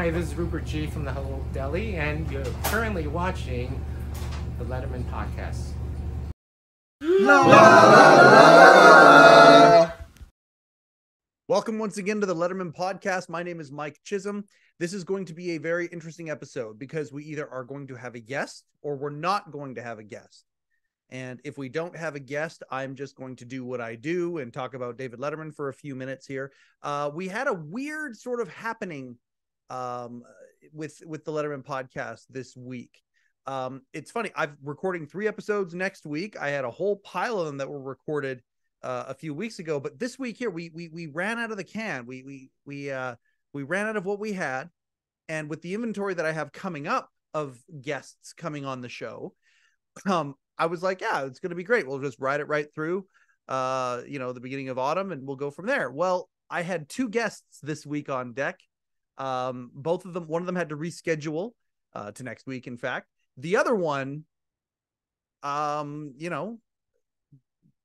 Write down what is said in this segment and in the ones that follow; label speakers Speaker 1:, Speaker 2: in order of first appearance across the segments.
Speaker 1: Hi, this is Rupert G from the Hello Deli, and you're currently watching the Letterman podcast.
Speaker 2: Welcome once again to the Letterman podcast. My name is Mike Chisholm. This is going to be a very interesting episode because we either are going to have a guest or we're not going to have a guest. And if we don't have a guest, I'm just going to do what I do and talk about David Letterman for a few minutes here. We had a weird sort of happening with the Letterman podcast this week. It's funny. I'm recording 3 episodes next week. I had a whole pile of them that were recorded a few weeks ago, but this week here we ran out of the can. We ran out of what we had, and with the inventory that I have coming up of guests coming on the show, I was like, yeah, it's going to be great. We'll just ride it right through, the beginning of autumn, and we'll go from there. Well, I had 2 guests this week on deck. Both of them, one of them had to reschedule to next week. In fact, the other one, kind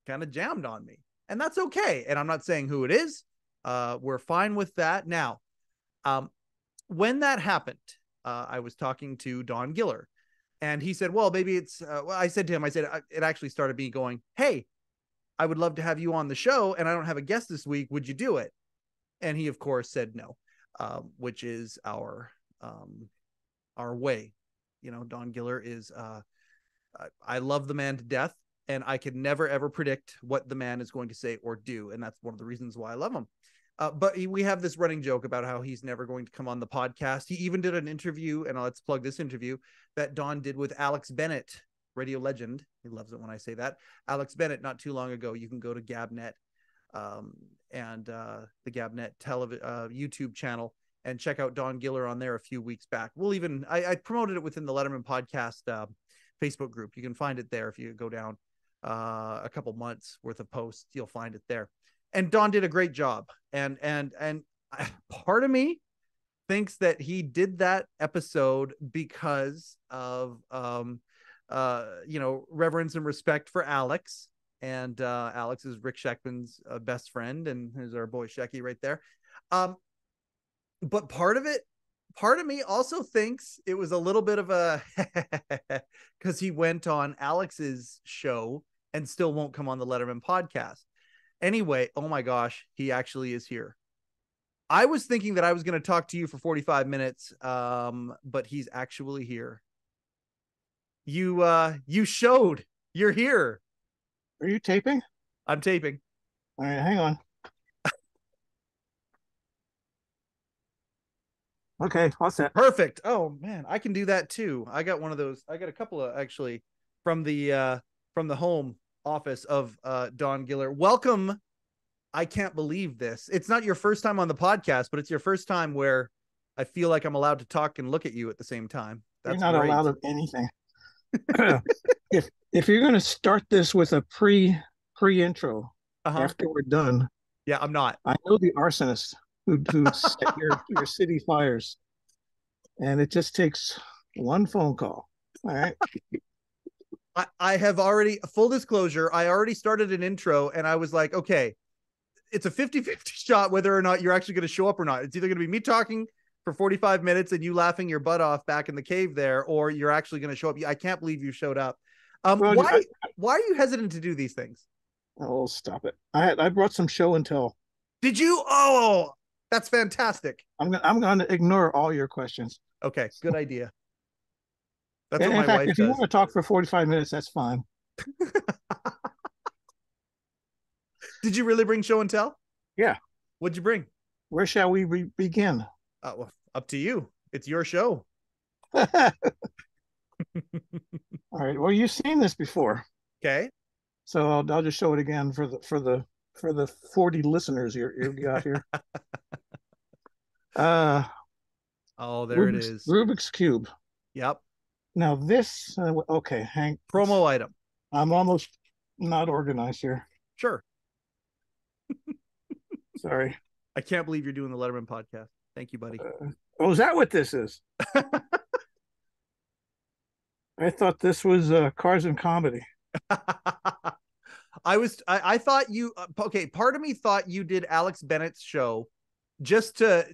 Speaker 2: of jammed on me, and that's okay. And I'm not saying who it is. We're fine with that. Now, when that happened, I was talking to Don Giller, and he said, well, maybe it's, I said to him, it actually started me going, hey, I would love to have you on the show, and I don't have a guest this week. Would you do it? And he, of course, said no, which is our way. Don Giller is, I love the man to death, and I could never, ever predict what the man is going to say or do. And that's one of the reasons why I love him. But we have this running joke about how he's never going to come on the podcast. He even did an interview, and let's plug this interview, that Don did with Alex Bennett, radio legend. He loves it when I say that. Alex Bennett, not too long ago. You can go to Gabnet and the Gabnet YouTube channel and check out Don Giller on there a few weeks back. I promoted it within the Letterman podcast Facebook group. You can find it there if you go down a couple months worth of posts. You'll find it there. And Don did a great job. And part of me thinks that he did that episode because of, reverence and respect for Alex. And Alex is Rick Sheckman's best friend, and there's our boy Shecky right there. But part of me also thinks it was a little bit of a, because he went on Alex's show and still won't come on the Letterman podcast. Anyway, oh my gosh, he actually is here. I was thinking that I was going to talk to you for 45 minutes, but he's actually here. You showed. You're here.
Speaker 3: Are you taping?
Speaker 2: I'm taping.
Speaker 3: All right, hang on. Okay, what's that?
Speaker 2: Perfect. Oh man, I can do that too. I got one of those. I got a couple of actually from the home office of Don Giller. Welcome. I can't believe this. It's not your first time on the podcast, but it's your first time where I feel like I'm allowed to talk and look at you at the same time. That's
Speaker 3: You're not
Speaker 2: great.
Speaker 3: allowed of anything. if you're going to start this with a pre-intro after we're done,
Speaker 2: yeah, I'm not.
Speaker 3: I know the arsonist who set your city fires, and it just takes one phone call. All right.
Speaker 2: I have already, full disclosure, I already started an intro, and I was like, okay, it's a 50-50 shot whether or not you're actually going to show up or not. It's either going to be me talking for 45 minutes and you laughing your butt off back in the cave there, or you're actually going to show up. I can't believe you showed up. Why are you hesitant to do these things?
Speaker 3: Oh, stop it. I brought some show and tell.
Speaker 2: Did you? Oh, that's fantastic.
Speaker 3: I'm going to ignore all your questions.
Speaker 2: Okay, good idea. That's
Speaker 3: what
Speaker 2: my wife does.
Speaker 3: If you want to talk for 45 minutes, that's fine.
Speaker 2: Did you really bring show and tell?
Speaker 3: Yeah.
Speaker 2: What'd you bring?
Speaker 3: Where shall we begin?
Speaker 2: Well, up to you. It's your show.
Speaker 3: All right. Well, you've seen this before.
Speaker 2: Okay.
Speaker 3: So I'll just show it again for the 40 listeners you got here.
Speaker 2: Oh, there it is.
Speaker 3: Rubik's Cube.
Speaker 2: Yep.
Speaker 3: Now this, okay, Hank.
Speaker 2: Promo item.
Speaker 3: I'm almost not organized here.
Speaker 2: Sure.
Speaker 3: Sorry.
Speaker 2: I can't believe you're doing the Letterman podcast. Thank you, buddy.
Speaker 3: Is that what this is? I thought this was Cars and Comedy.
Speaker 2: I thought you, okay, part of me thought you did Alex Bennett's show just to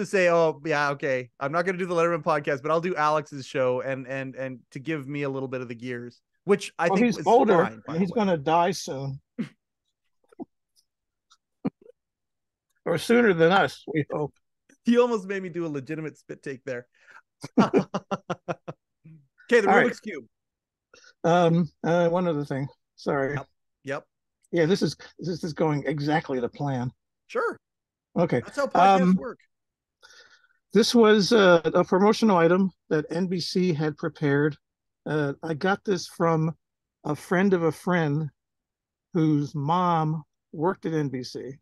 Speaker 2: say, oh yeah, okay, I'm not going to do the Letterman podcast, but I'll do Alex's show and to give me a little bit of the gears, which I think
Speaker 3: he's
Speaker 2: is
Speaker 3: older
Speaker 2: fine.
Speaker 3: and he's going to die soon, or sooner than us, we hope.
Speaker 2: He almost made me do a legitimate spit take there. Okay, the Rubik's Cube.
Speaker 3: One other thing. Sorry.
Speaker 2: Yep.
Speaker 3: Yeah, this is going exactly to plan.
Speaker 2: Sure.
Speaker 3: Okay.
Speaker 2: That's how podcasts work.
Speaker 3: This was a promotional item that NBC had prepared. I got this from a friend of a friend whose mom worked at NBC.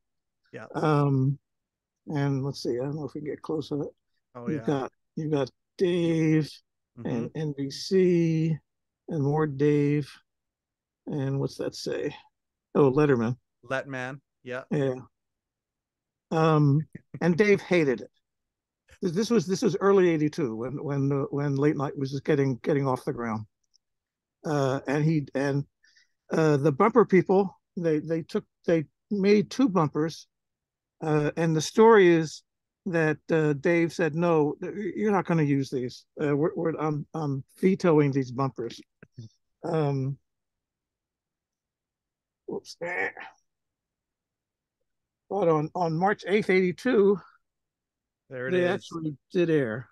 Speaker 2: Yeah.
Speaker 3: And let's see, I don't know if we can get close to it.
Speaker 2: Oh,
Speaker 3: you got Dave and NBC and more Dave. And what's that say? Oh, Letterman.
Speaker 2: Letman. Yeah.
Speaker 3: Yeah. And Dave hated it. This was early '82 when late night was just getting off the ground. And the bumper people they made two bumpers, and the story is that Dave said, no, you're not going to use these. I'm vetoing these bumpers. Oops. But on March 8th, 82, they actually did air.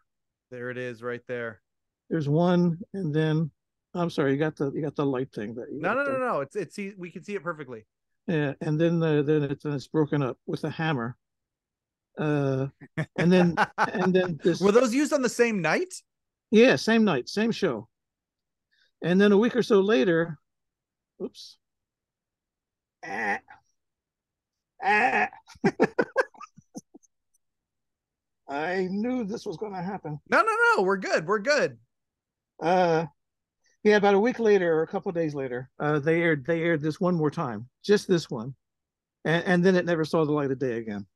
Speaker 2: There it is, right there.
Speaker 3: There's one, and then I'm sorry, you got the light thing that you
Speaker 2: no. It's we can see it perfectly.
Speaker 3: Yeah, and then it's broken up with a hammer. And then this.
Speaker 2: Were those used on the same night?
Speaker 3: Yeah, same night, same show. And then a week or so later, oops. I knew this was going to happen.
Speaker 2: No. We're good.
Speaker 3: Yeah, about a week later or a couple of days later, they aired this one more time, just this one, and then it never saw the light of day again.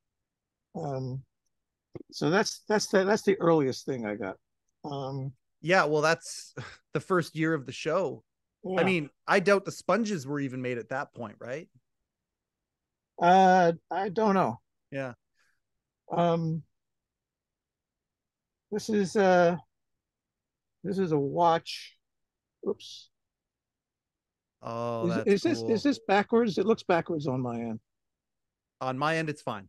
Speaker 3: So that's the earliest thing I got.
Speaker 2: Yeah, well, that's the first year of the show. Yeah. I mean, I doubt the sponges were even made at that point, right?
Speaker 3: I don't know.
Speaker 2: Yeah.
Speaker 3: This is a watch. Oops.
Speaker 2: Oh,
Speaker 3: is this backwards? It looks backwards on my end.
Speaker 2: On my end, it's fine.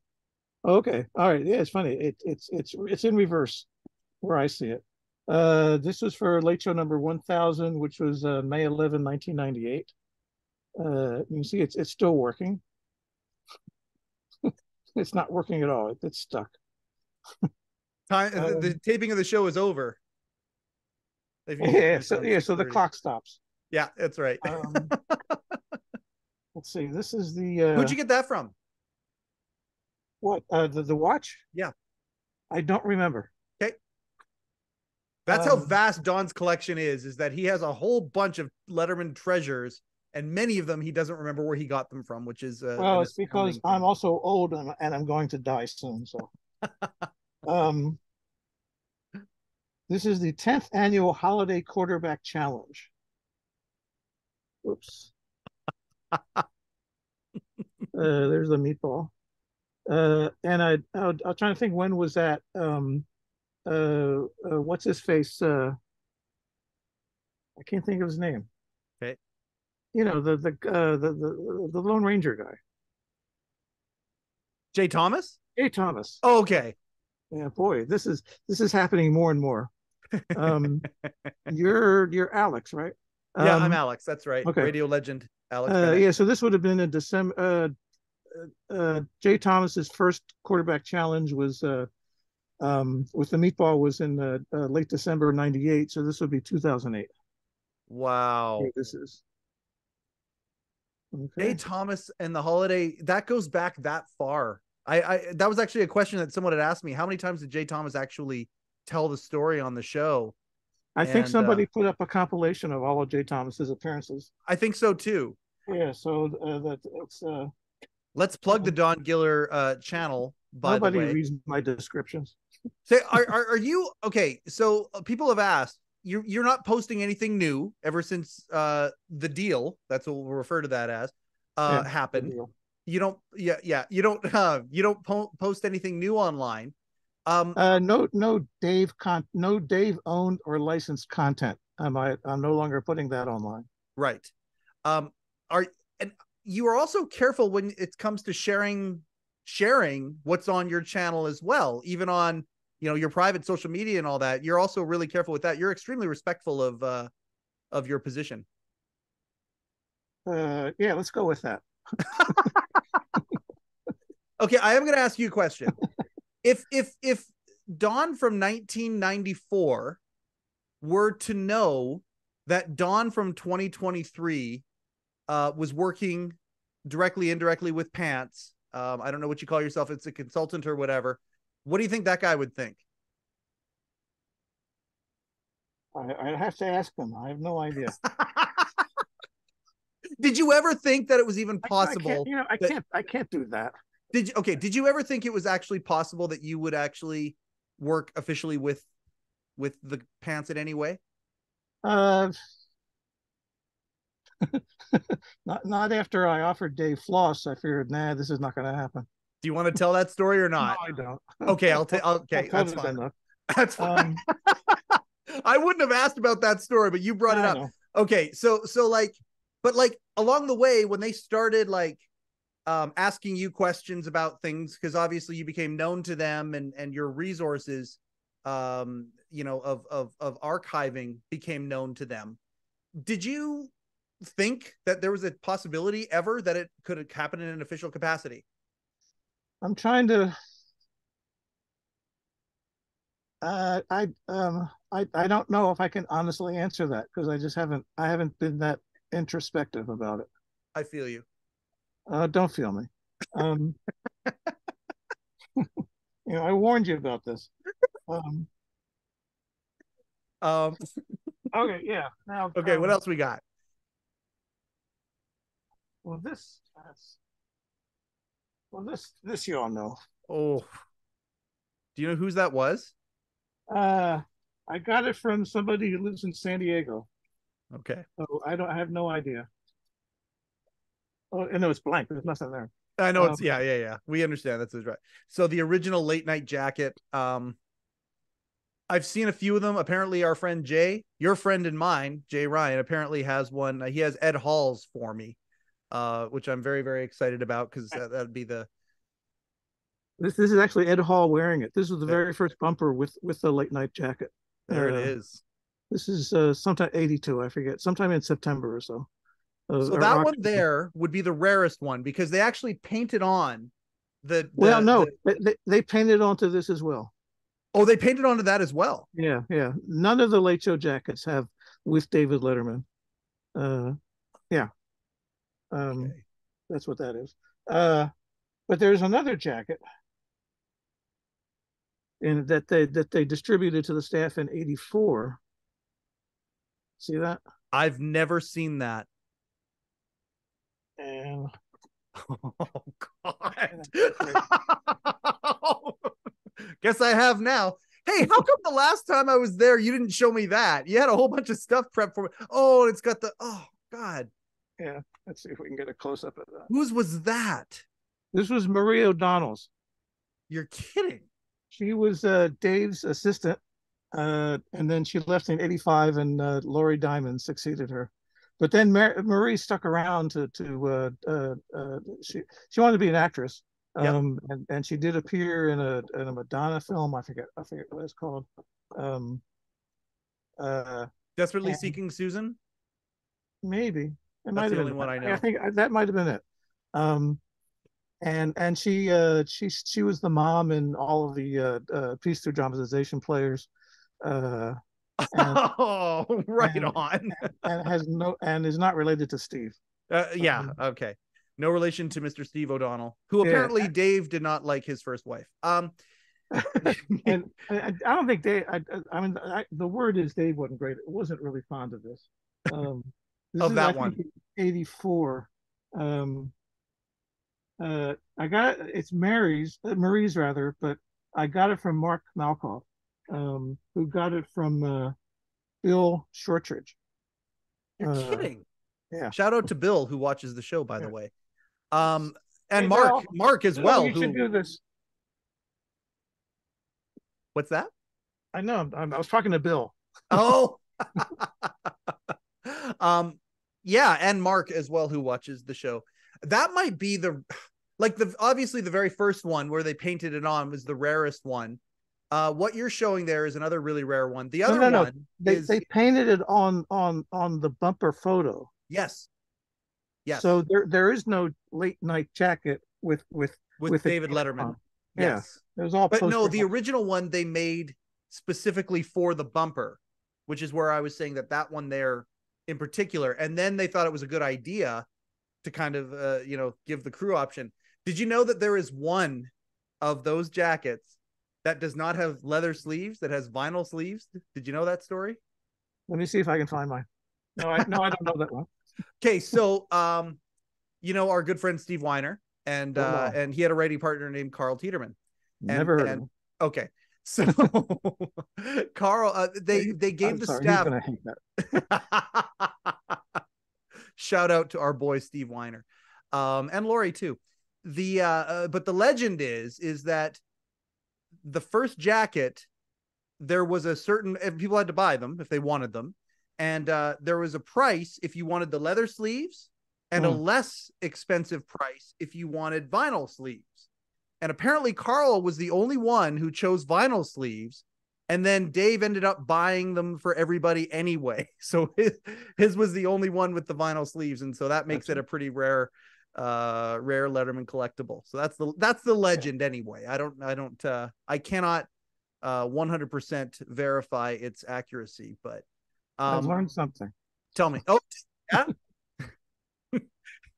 Speaker 3: Okay. All right. Yeah, it's funny. It's in reverse where I see it. This was for Late Show number 1000, which was May 11, 1998. You can see it's still working. It's not working at all. It's stuck.
Speaker 2: The taping of the show is over.
Speaker 3: So the clock stops.
Speaker 2: Yeah, that's right.
Speaker 3: Let's see. This is the.
Speaker 2: Who'd you get that from?
Speaker 3: What? The watch?
Speaker 2: Yeah.
Speaker 3: I don't remember.
Speaker 2: Okay. That's how vast Don's collection is that he has a whole bunch of Letterman treasures, and many of them he doesn't remember where he got them from, which is
Speaker 3: well, it's because I'm also old and I'm going to die soon. So, this is the 10th annual Holiday Quarterback Challenge. Oops. There's the meatball. And I'll try to think, when was that? What's his face? I can't think of his name.
Speaker 2: Okay.
Speaker 3: You know, the Lone Ranger guy.
Speaker 2: Jay Thomas?
Speaker 3: Jay Thomas.
Speaker 2: Oh, okay.
Speaker 3: Yeah, boy, this is happening more and more. You're Alex, right?
Speaker 2: Yeah, I'm Alex. That's right.
Speaker 3: Okay.
Speaker 2: Radio legend Alex.
Speaker 3: Yeah, so this would have been in December. Jay Thomas's first quarterback challenge was with the meatball was in late December '98. So this would be 2008.
Speaker 2: Wow.
Speaker 3: Okay, this is
Speaker 2: okay. Jay Thomas and the Holiday, that goes back that far. I that was actually a question that someone had asked me. How many times did Jay Thomas actually tell the story on the show?
Speaker 3: I think somebody put up a compilation of all of Jay Thomas's appearances.
Speaker 2: I think so too.
Speaker 3: Yeah, so it's
Speaker 2: let's plug the Don Giller channel. By
Speaker 3: nobody
Speaker 2: the way,
Speaker 3: reads my descriptions.
Speaker 2: Say, are you okay? So people have asked. You're not posting anything new ever since the deal. That's what we'll refer to that as happened. you don't post anything new online.
Speaker 3: No Dave owned or licensed content. I'm no longer putting that online.
Speaker 2: Right. Are and you are also careful when it comes to sharing what's on your channel as well, even on your private social media and all that. You're also really careful with that. You're extremely respectful of your position.
Speaker 3: Yeah, let's go with that.
Speaker 2: Okay, I am going to ask you a question. If Don from 1994 were to know that Don from 2023 was working directly, indirectly with Pants, I don't know what you call yourself, it's a consultant or whatever, what do you think that guy would think?
Speaker 3: I have to ask him. I have no idea.
Speaker 2: Did you ever think that it was even possible?
Speaker 3: I can't do that.
Speaker 2: Did you ever think it was actually possible that you would actually work officially with the Pants in any way?
Speaker 3: Not after I offered Dave floss. I figured, nah, this is not going to happen.
Speaker 2: Do you want to tell that story or not?
Speaker 3: No, I don't.
Speaker 2: Okay, okay, that's fine.
Speaker 3: Enough.
Speaker 2: That's fine. I wouldn't have asked about that story, but you brought it up.
Speaker 3: Know.
Speaker 2: Okay, so like, but like along the way when they started like asking you questions about things, because obviously you became known to them and your resources of archiving became known to them. Did you think that there was a possibility ever that it could happen in an official capacity?
Speaker 3: I'm trying to I don't know if I can honestly answer that, because I haven't been that introspective about it.
Speaker 2: I feel you.
Speaker 3: Don't feel me. I warned you about this. Okay, yeah. Now,
Speaker 2: okay, what else we got?
Speaker 3: Well, this you all know.
Speaker 2: Oh, do you know whose that was?
Speaker 3: I got it from somebody who lives in San Diego.
Speaker 2: Okay.
Speaker 3: So I have no idea. Oh, no, it's blank. There's nothing there.
Speaker 2: I know it's yeah. We understand that's right. So the original late night jacket. I've seen a few of them. Apparently, our friend Jay, your friend and mine, Jay Ryan, apparently has one. He has Ed Hall's for me, which I'm very, very excited about, because that'd be the.
Speaker 3: This is actually Ed Hall wearing it. This was the very first bumper with the late night jacket.
Speaker 2: There it is.
Speaker 3: This is sometime 82, I forget, sometime in September or so.
Speaker 2: So that one there would be the rarest one, because they actually painted on
Speaker 3: they painted onto this as well.
Speaker 2: Oh, they painted onto that as well.
Speaker 3: Yeah. None of the Late Show jackets have with David Letterman. Yeah. Okay. That's what that is. But there's another jacket that they distributed to the staff in '84. See that?
Speaker 2: I've never seen that.
Speaker 3: And
Speaker 2: oh God. Guess I have now. Hey, how come the last time I was there you didn't show me that? You had a whole bunch of stuff prepped for me. Oh, it's got oh God.
Speaker 3: Yeah, let's see if we can get a close up of that.
Speaker 2: Whose was that?
Speaker 3: This was Marie O'Donnell's.
Speaker 2: You're kidding.
Speaker 3: She was Dave's assistant, and then she left in '85, and Lori Diamond succeeded her. But then Marie stuck around she wanted to be an actress. And she did appear in a Madonna film. I forget what it's called.
Speaker 2: Desperately Seeking Susan.
Speaker 3: Maybe it might
Speaker 2: have
Speaker 3: been
Speaker 2: the only one I know.
Speaker 3: I think that might have been it. And she was the mom in all of the piece through dramatization players.
Speaker 2: On.
Speaker 3: And is not related to Steve.
Speaker 2: Okay. No relation to Mr. Steve O'Donnell, who apparently Dave did not like his first wife.
Speaker 3: And I don't think Dave. The word is Dave wasn't great. It wasn't really fond of this. This
Speaker 2: of
Speaker 3: is,
Speaker 2: that one.
Speaker 3: 84. I got it. It's Marie's rather, but I got it from Mark Malkoff, who got it from Bill Shortridge.
Speaker 2: You're kidding.
Speaker 3: Yeah.
Speaker 2: Shout out to Bill, who watches the show, by the way. And
Speaker 3: Hey,
Speaker 2: Mark,
Speaker 3: Bill.
Speaker 2: Mark as
Speaker 3: Bill,
Speaker 2: well.
Speaker 3: you should do this.
Speaker 2: What's that?
Speaker 3: I know. I was talking to Bill.
Speaker 2: Oh, yeah, and Mark as well, who watches the show. That might be obviously the very first one where they painted it on was the rarest one. What you're showing there is another really rare one. The other
Speaker 3: No.
Speaker 2: one
Speaker 3: They painted it on the bumper photo.
Speaker 2: Yes.
Speaker 3: So there is no late night jacket with
Speaker 2: David Letterman.
Speaker 3: On.
Speaker 2: Yes.
Speaker 3: Yeah, it was all.
Speaker 2: But no, the original one they made specifically for the bumper, which is where I was saying that one there in particular. And then they thought it was a good idea to kind of give the crew option. Did you know that there is one of those jackets that does not have leather sleeves, that has vinyl sleeves? Did you know that story?
Speaker 3: Let me see if I can find mine. No, I don't know that one.
Speaker 2: Okay, so our good friend Steve Weiner, and he had a writing partner named Carl Tiedemann.
Speaker 3: Never heard of him.
Speaker 2: Okay, so Carl, they gave the staff.
Speaker 3: He's gonna hate that.
Speaker 2: Shout out to our boy Steve Weiner, and Lori too. But the legend is that the first jacket, there was a certain people had to buy them if they wanted them. And there was a price if you wanted the leather sleeves and a less expensive price if you wanted vinyl sleeves. And apparently Carl was the only one who chose vinyl sleeves. And then Dave ended up buying them for everybody anyway. So his was the only one with the vinyl sleeves. And so that makes it a pretty rare Letterman collectible. So that's the legend anyway. I cannot 100% verify its accuracy, but
Speaker 3: I learned something.
Speaker 2: Tell me. Oh, yeah.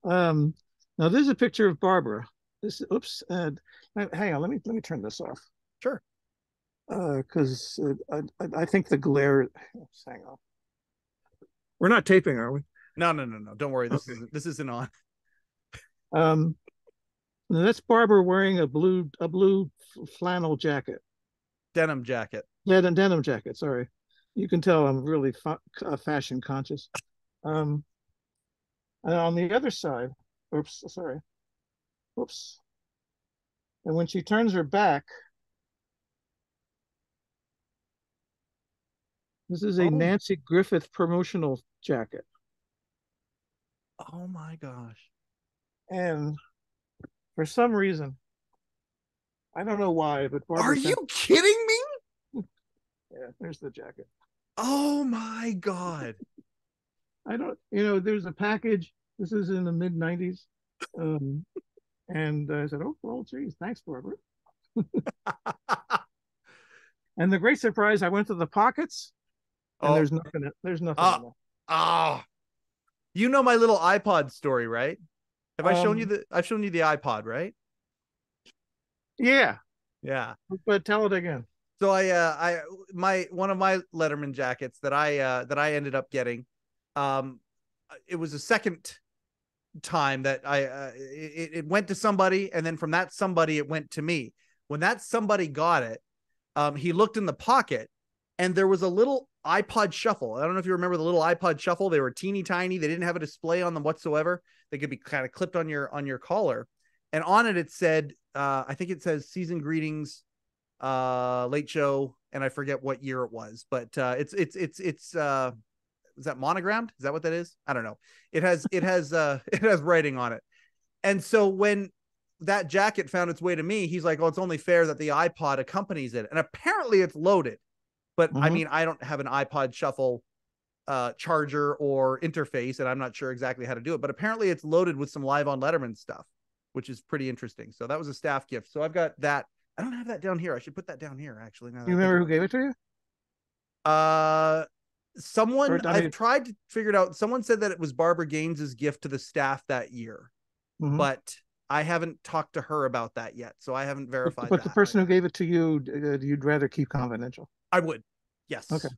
Speaker 3: Now there's a picture of Barbara. Hang on. Let me turn this off.
Speaker 2: Sure.
Speaker 3: Because I think the glare. Hang on. We're not taping, are we?
Speaker 2: No. Don't worry. This isn't on.
Speaker 3: That's Barbara wearing a blue flannel jacket.
Speaker 2: Denim jacket.
Speaker 3: Denim jacket. Sorry. You can tell I'm really fashion conscious. And on the other side, and when she turns her back, this is a Nancy Griffith promotional jacket.
Speaker 2: Oh my gosh.
Speaker 3: And for some reason, I don't know why, but Barbara
Speaker 2: Are you kidding me?
Speaker 3: Yeah, there's the jacket.
Speaker 2: Oh my God.
Speaker 3: There's a package. This is in the mid 90s. And I said, oh, well, geez, thanks, Barbara. And the great surprise, I went to the pockets and there's nothing. There's nothing in there.
Speaker 2: You know my little iPod story, right? Have I shown you I've shown you the iPod, right?
Speaker 3: Yeah.
Speaker 2: Yeah.
Speaker 3: But tell it again.
Speaker 2: So one of my Letterman jackets that I ended up getting, it was a second time that it went to somebody, and then from that somebody it went to me. When that somebody got it, he looked in the pocket, and there was a little iPod Shuffle. I don't know if you remember the little iPod Shuffle. They were teeny tiny. They didn't have a display on them whatsoever. They could be kind of clipped on your collar, and on it said, I think it says "Season Greetings, Late Show," and I forget what year it was, but it's is that monogrammed? Is that what that is? I don't know. It has writing on it. And so when that jacket found its way to me, he's like, "Oh, it's only fair that the iPod accompanies it." And apparently it's loaded. But I mean, I don't have an iPod Shuffle charger or interface, and I'm not sure exactly how to do it. But apparently it's loaded with some Live on Letterman stuff, which is pretty interesting. So that was a staff gift. So I've got that. I don't have that down here. I should put that down here, actually. Now
Speaker 3: you remember who gave it to
Speaker 2: you? Someone, I've tried to figure it out. Someone said that it was Barbara Gaines's gift to the staff that year, but I haven't talked to her about that yet. So I haven't verified
Speaker 3: but
Speaker 2: that.
Speaker 3: The person who gave it to you, you'd rather keep confidential?
Speaker 2: I would. Yes.
Speaker 3: Okay.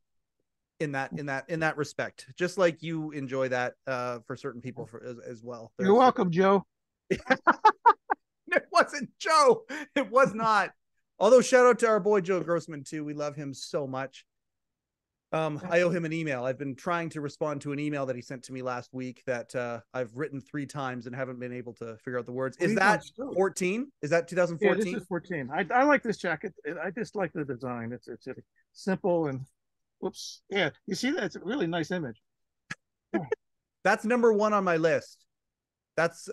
Speaker 2: In that respect, just like you enjoy that for certain people as well.
Speaker 3: You're welcome, Joe.
Speaker 2: It wasn't Joe. It was not. Although shout out to our boy Joe Grossman too. We love him so much. I owe him an email. I've been trying to respond to an email that he sent to me last week that I've written 3 times and haven't been able to figure out the words. Is that 14? Is that 2014?
Speaker 3: Yeah, this is 14. I like this jacket. I just like the design. It's simple and whoops. Yeah, you see that? It's a really nice image.
Speaker 2: That's number 1 on my list. That's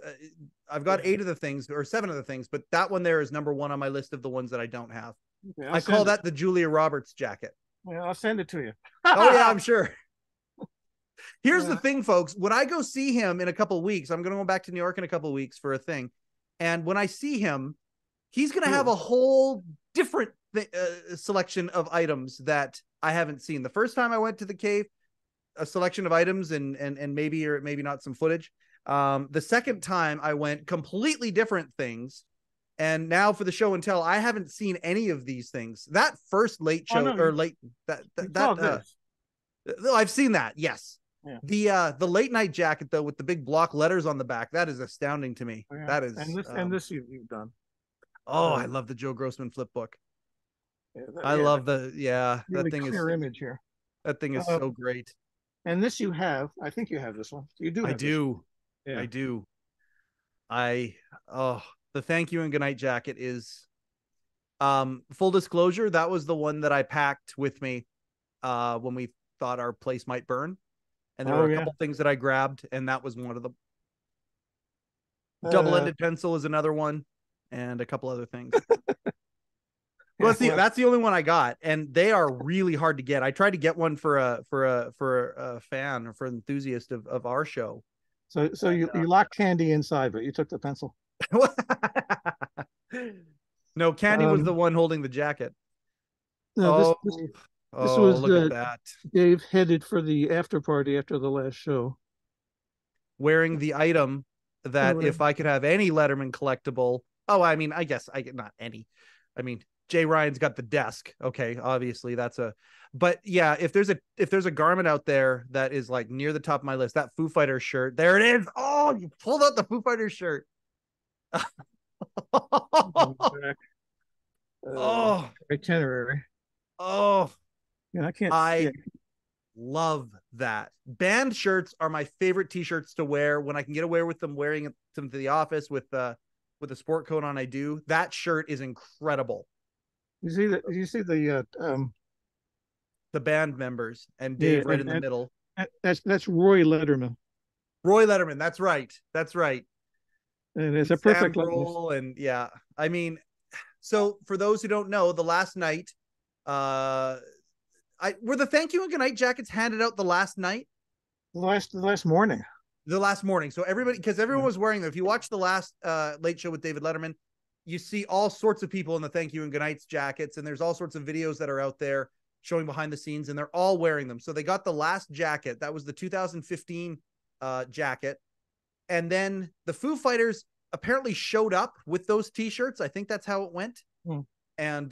Speaker 2: I've got 8 of the things or 7 of the things, but that one there is number 1 on my list of the ones that I don't have. Okay, I call that the Julia Roberts jacket.
Speaker 3: Yeah, I'll send it to you.
Speaker 2: Oh yeah, I'm sure. Here's the thing, folks. When I go see him in a couple of weeks, I'm going to go back to New York in a couple of weeks for a thing. And when I see him, he's going to have a whole different selection of items that I haven't seen. The first time I went to the cave, a selection of items and maybe or maybe not some footage. The second time I went, completely different things. And now for the show and tell, I haven't seen any of these things. That first late show I've seen that. Yes. Yeah. The late night jacket though, with the big block letters on the back, that is astounding to me. Yeah. That is,
Speaker 3: and this you've done.
Speaker 2: Oh, I love the Joe Grossman Flipbook. Yeah, I love the,
Speaker 3: really that thing clear is image here.
Speaker 2: That thing is so great.
Speaker 3: And this you have, I think you have this one. You do.
Speaker 2: I do. Yeah. I do. The thank you and goodnight jacket is, full disclosure, that was the one that I packed with me when we thought our place might burn. And there were a couple things that I grabbed, and that was one of them. Double-ended pencil is another one, and a couple other things. Well, that's the only one I got, and they are really hard to get. I tried to get one for a fan or for an enthusiast of our show.
Speaker 3: So you locked Candy inside, but you took the pencil.
Speaker 2: No, Candy was the one holding the jacket.
Speaker 3: No, this was
Speaker 2: look at that.
Speaker 3: Dave headed for the after party after the last show,
Speaker 2: wearing the item that if I could have any Letterman collectible. Oh, I mean, I guess not any. I mean, Jay Ryan's got the desk. Okay, obviously that's but yeah, if there's a garment out there that is like near the top of my list, that Foo Fighters shirt, there it is. Oh, you pulled out the Foo Fighters shirt.
Speaker 3: Itinerary.
Speaker 2: Yeah, I love that. Band shirts are my favorite t-shirts to wear when I can get away with them wearing them to the office with a sport coat on. I do. That shirt is incredible.
Speaker 3: You see the
Speaker 2: band members and Dave in the middle.
Speaker 3: That's Roy Letterman.
Speaker 2: Roy Letterman. That's right.
Speaker 3: And it's a perfect
Speaker 2: role. And yeah, I mean, so for those who don't know, the last night, were the thank you and goodnight jackets handed out the last night?
Speaker 3: The last morning.
Speaker 2: The last morning. So everyone was wearing them. If you watch the last Late Show with David Letterman, you see all sorts of people in the thank you and goodnights jackets, and there's all sorts of videos that are out there showing behind the scenes, and they're all wearing them. So they got the last jacket. That was the 2015 jacket. And then the Foo Fighters apparently showed up with those t-shirts. I think that's how it went. And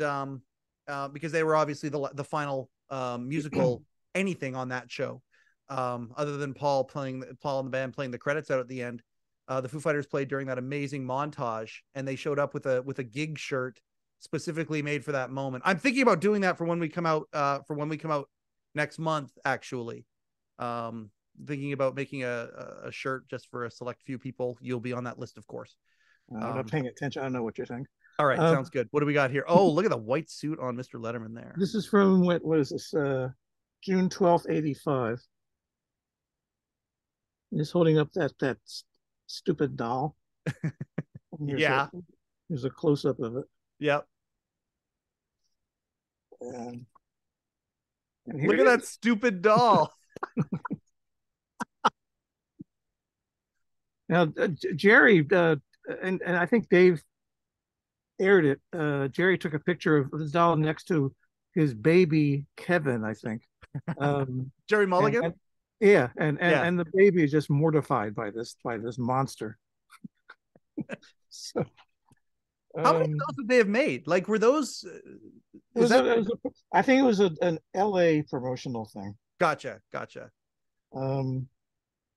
Speaker 2: because they were obviously the final musical anything on that show, other than Paul and the band playing the credits out at the end. The Foo Fighters played during that amazing montage, and they showed up with a gig shirt specifically made for that moment. I'm thinking about doing that for when we come out next month, actually. Thinking about making a shirt just for a select few people. You'll be on that list, of course.
Speaker 3: I'm not paying attention. I don't know what you're saying.
Speaker 2: All right, sounds good. What do we got here? Oh, look at the white suit on Mr. Letterman there.
Speaker 3: This is from what is this? June 12th, 85. He's holding up that stupid doll. Here's a close up of it.
Speaker 2: Yep.
Speaker 3: And
Speaker 2: look at that stupid doll.
Speaker 3: Now, Jerry, and I think Dave aired it. Jerry took a picture of the doll next to his baby Kevin, I think.
Speaker 2: Jerry Mulligan.
Speaker 3: And the baby is just mortified by this monster. So,
Speaker 2: how many of those would they have made? Like, were those?
Speaker 3: I think it was an LA promotional thing.
Speaker 2: Gotcha.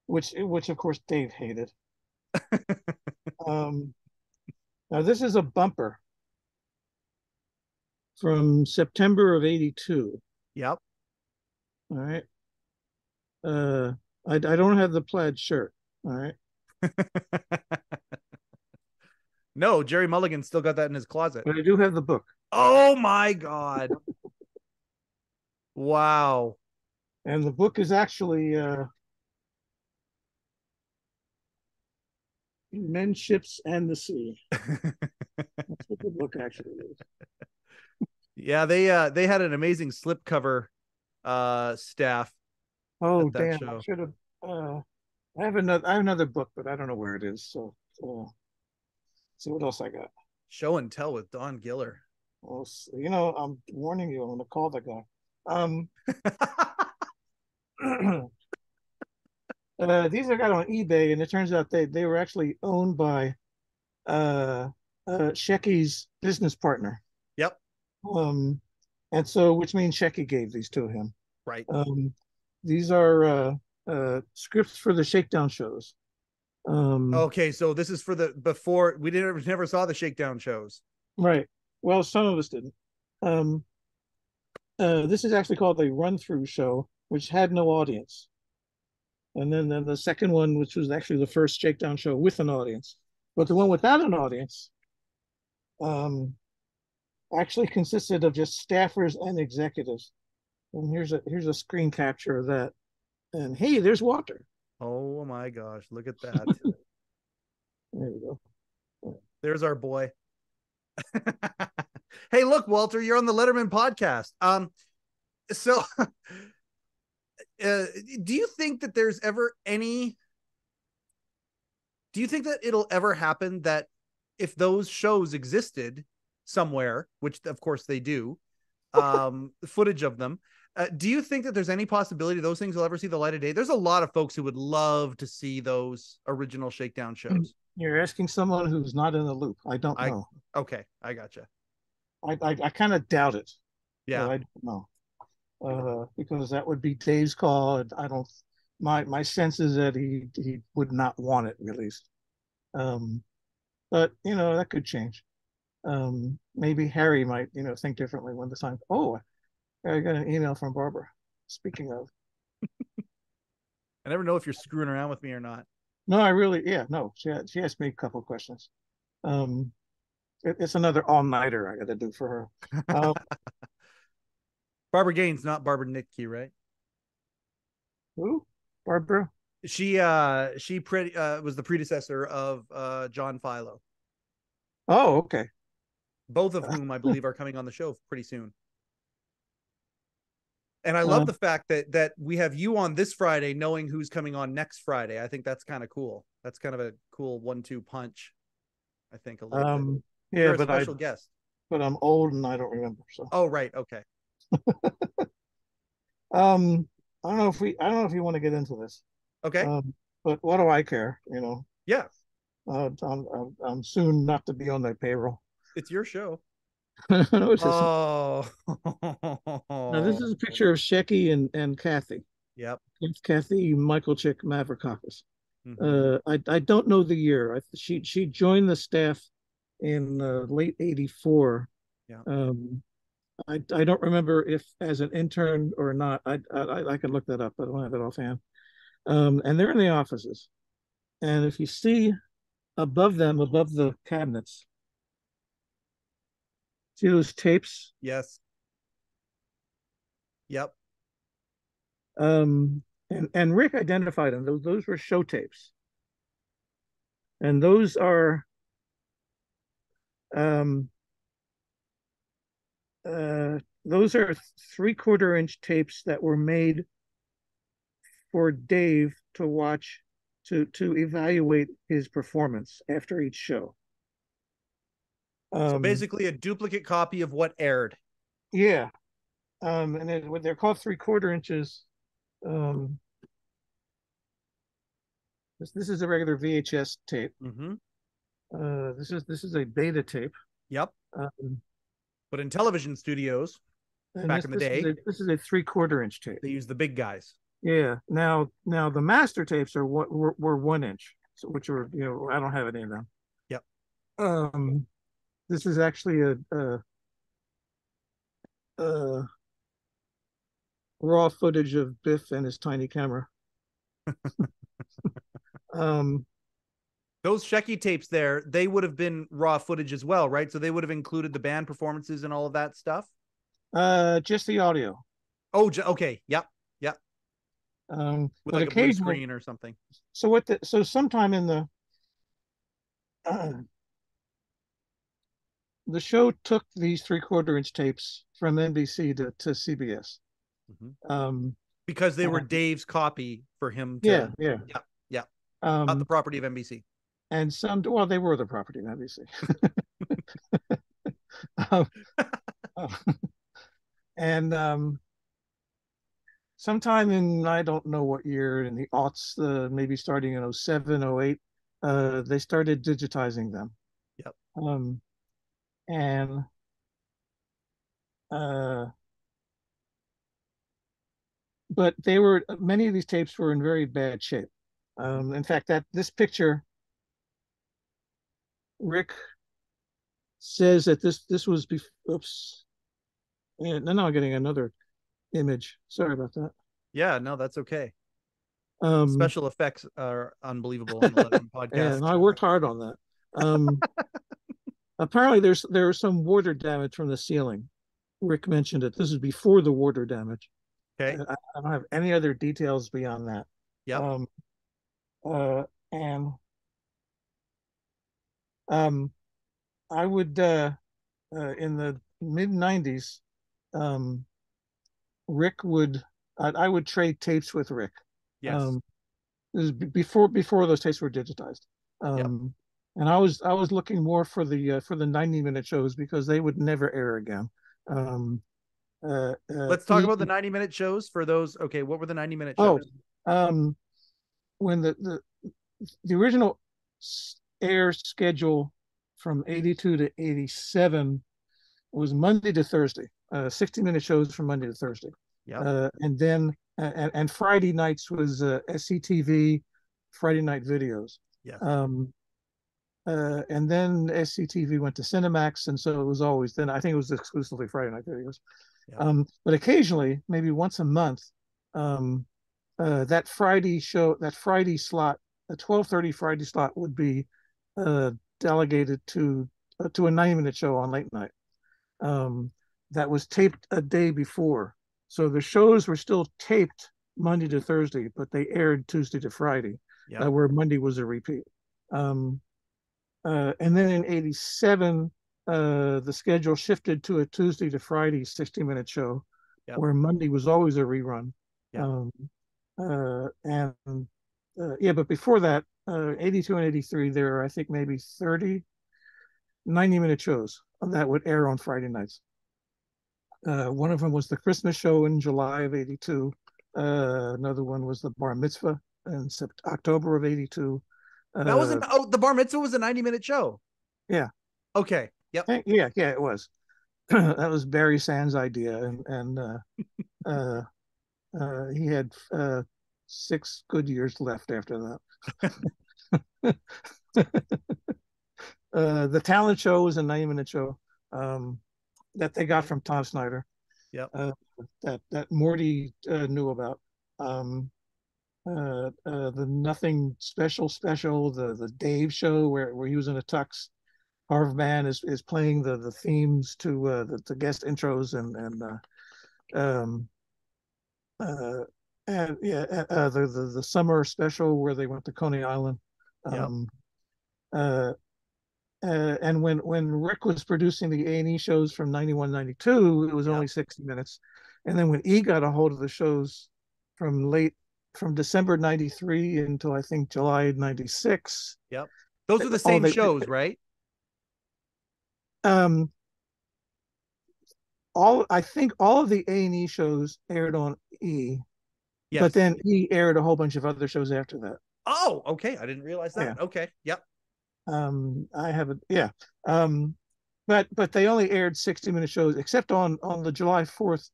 Speaker 3: Which of course Dave hated. Now this is a bumper from September of '82.
Speaker 2: Yep.
Speaker 3: All right. I don't have the plaid shirt. All right.
Speaker 2: No, Jerry Mulligan still got that in his closet.
Speaker 3: But I do have the book.
Speaker 2: Oh my God. Wow.
Speaker 3: And the book is actually Men, Ships, and the Sea. That's what the book actually is.
Speaker 2: Yeah, they had an amazing slipcover staff
Speaker 3: Oh
Speaker 2: at that
Speaker 3: damn! I
Speaker 2: show.
Speaker 3: should have. I have another book, but I don't know where it is. So, see what else I got.
Speaker 2: Show and Tell with Don Giller.
Speaker 3: Well, I'm warning you. I'm going to call the guy. These I got on eBay, and it turns out they were actually owned by Shecky's business partner.
Speaker 2: Yep.
Speaker 3: And so, which means Shecky gave these to him.
Speaker 2: Right.
Speaker 3: These are scripts for the Shakedown shows.
Speaker 2: Okay, so this is for the before we never saw the Shakedown shows.
Speaker 3: Right. Well, some of us didn't. This is actually called a run-through show, which had no audience. And then the second one, which was actually the first Shakedown show with an audience. But the one without an audience actually consisted of just staffers and executives. And here's a screen capture of that. And hey, there's Walter.
Speaker 2: Oh my gosh, look at that.
Speaker 3: There you go.
Speaker 2: There's our boy. Hey, look, Walter, you're on the Letterman podcast. So do you think that there's ever any do you think that it'll ever happen that if those shows existed somewhere, which of course they do, footage of them, do you think that there's any possibility those things will ever see the light of day? There's a lot of folks who would love to see those original Shakedown shows.
Speaker 3: You're asking someone who's not in the loop. I don't know.
Speaker 2: Okay, I gotcha.
Speaker 3: I kind of doubt it.
Speaker 2: Yeah,
Speaker 3: I don't know, because that would be Dave's call, and I don't. My sense is that he would not want it released. But that could change. Maybe Harry might think differently when the time. Oh, I got an email from Barbara. Speaking of,
Speaker 2: I never know if you're screwing around with me or not.
Speaker 3: no, no. She asked me a couple of questions. It's another all-nighter I got to do for her.
Speaker 2: Barbara Gaines, not Barbara Nitke, right?
Speaker 3: Who? Barbara?
Speaker 2: She was the predecessor of John Philo.
Speaker 3: Oh, okay.
Speaker 2: Both of whom I believe are coming on the show pretty soon. And I love the fact that we have you on this Friday, knowing who's coming on next Friday. I think that's kind of cool. That's kind of a cool 1-2 punch. I think a little bit.
Speaker 3: Yeah,
Speaker 2: You're a special guest.
Speaker 3: But I'm old and I don't remember. So.
Speaker 2: Oh, right. Okay.
Speaker 3: I don't know if you want to get into this.
Speaker 2: Okay.
Speaker 3: But what do I care?
Speaker 2: Yeah.
Speaker 3: I'm soon not to be on that payroll.
Speaker 2: It's your show.
Speaker 3: No, it's
Speaker 2: oh.
Speaker 3: Now this is a picture of Shecky and Kathy.
Speaker 2: Yep.
Speaker 3: It's Kathy Michael Chick Mavrikakis.
Speaker 2: Mm-hmm.
Speaker 3: I don't know the year. She joined the staff in late '84.
Speaker 2: Yeah.
Speaker 3: I don't remember if as an intern or not. I can look that up, but I don't have it offhand. And they're in the offices, and if you see above them, above the cabinets, see those tapes?
Speaker 2: Yes. Yep.
Speaker 3: And Rick identified them. Those were show tapes, and those are those are 3/4-inch tapes that were made for Dave to watch to evaluate his performance after each show.
Speaker 2: So basically a duplicate copy of what aired.
Speaker 3: Yeah. And they're called 3/4 inches. This is a regular VHS tape.
Speaker 2: Mm-hmm.
Speaker 3: This is a beta tape.
Speaker 2: Yep. But in television studios back in the day,
Speaker 3: this is a 3/4-inch tape.
Speaker 2: They use the big guys.
Speaker 3: Yeah. Now the master tapes are what were 1-inch, which are I don't have any of them.
Speaker 2: Yep.
Speaker 3: This is actually raw footage of Biff and his tiny camera.
Speaker 2: Those Shecky tapes there, they would have been raw footage as well, right? So they would have included the band performances and all of that stuff.
Speaker 3: Just the audio.
Speaker 2: Oh, okay. Yep. Yep.
Speaker 3: With
Speaker 2: like a blue screen or something.
Speaker 3: So sometime in the show took these 3/4 inch tapes from NBC to CBS.
Speaker 2: Mm-hmm. Because they were Dave's copy for him to.
Speaker 3: Yeah.
Speaker 2: Yeah. Not the property of NBC.
Speaker 3: And they were the property of NBC. And sometime in, I don't know what year, in the aughts, maybe starting in 07, 08, they started digitizing them.
Speaker 2: Yep.
Speaker 3: And but many of these tapes were in very bad shape. In fact, this picture, Rick says that this was oops. And now I'm getting another image. Sorry about that.
Speaker 2: Yeah, no, that's okay. Special effects are unbelievable on the Letterman podcast.
Speaker 3: Yeah, and I worked hard on that. Apparently, there was some water damage from the ceiling. Rick mentioned it. This is before the water damage.
Speaker 2: Okay.
Speaker 3: I don't have any other details beyond that.
Speaker 2: Yeah.
Speaker 3: And I would in the mid '90s, Rick would I would trade tapes with Rick.
Speaker 2: Yes.
Speaker 3: This is before those tapes were digitized.
Speaker 2: Yep.
Speaker 3: And I was looking more for the 90-minute shows because they would never air again.
Speaker 2: Let's talk about the 90-minute shows for those. Okay, what were the 90-minute shows?
Speaker 3: When the original air schedule from 82 to 87 was Monday to Thursday, 60-minute shows from Monday to Thursday.
Speaker 2: Yeah.
Speaker 3: And then and Friday nights was SCTV, Friday night videos.
Speaker 2: Yeah.
Speaker 3: And then SCTV went to Cinemax, and so it was always then. I think it was exclusively Friday night videos. Yeah. But occasionally, maybe once a month, that Friday slot, a 12:30 Friday slot would be delegated to a 90-minute show on late night. That was taped a day before. So the shows were still taped Monday to Thursday, but they aired Tuesday to Friday, where Monday was a repeat. And then in 87, the schedule shifted to a Tuesday to Friday 60-minute show, where Monday was always a rerun. But before that, 82 and 83, there were, I think, maybe 30 90-minute shows that would air on Friday nights. One of them was the Christmas show in July of 82. Another one was the Bar Mitzvah in October of 82.
Speaker 2: That was the Bar Mitzvah was a 90-minute show.
Speaker 3: Yeah.
Speaker 2: Okay. Yep.
Speaker 3: Yeah, it was. That was Barry Sand's idea, and he had 6 good years left after that. The talent show was a 90-minute show that they got from Tom Snyder.
Speaker 2: Yeah.
Speaker 3: That Morty knew about. The Nothing Special, the Dave show where he was in a tux. Harv Mann is playing the themes to the guest intros the summer special where they went to Coney Island. And when Rick was producing the A&E shows from 91, 92, it was only 60 minutes. And then when he got a hold of the shows from December 93 until I think July 96.
Speaker 2: Yep. Those are the same shows, right?
Speaker 3: I think all of the A&E shows aired on E. Yes. But then E aired a whole bunch of other shows after that.
Speaker 2: Oh, okay. I didn't realize that. Yeah. Okay. Yep.
Speaker 3: I haven't. Yeah. But they only aired 60-minute shows, except on the July 4th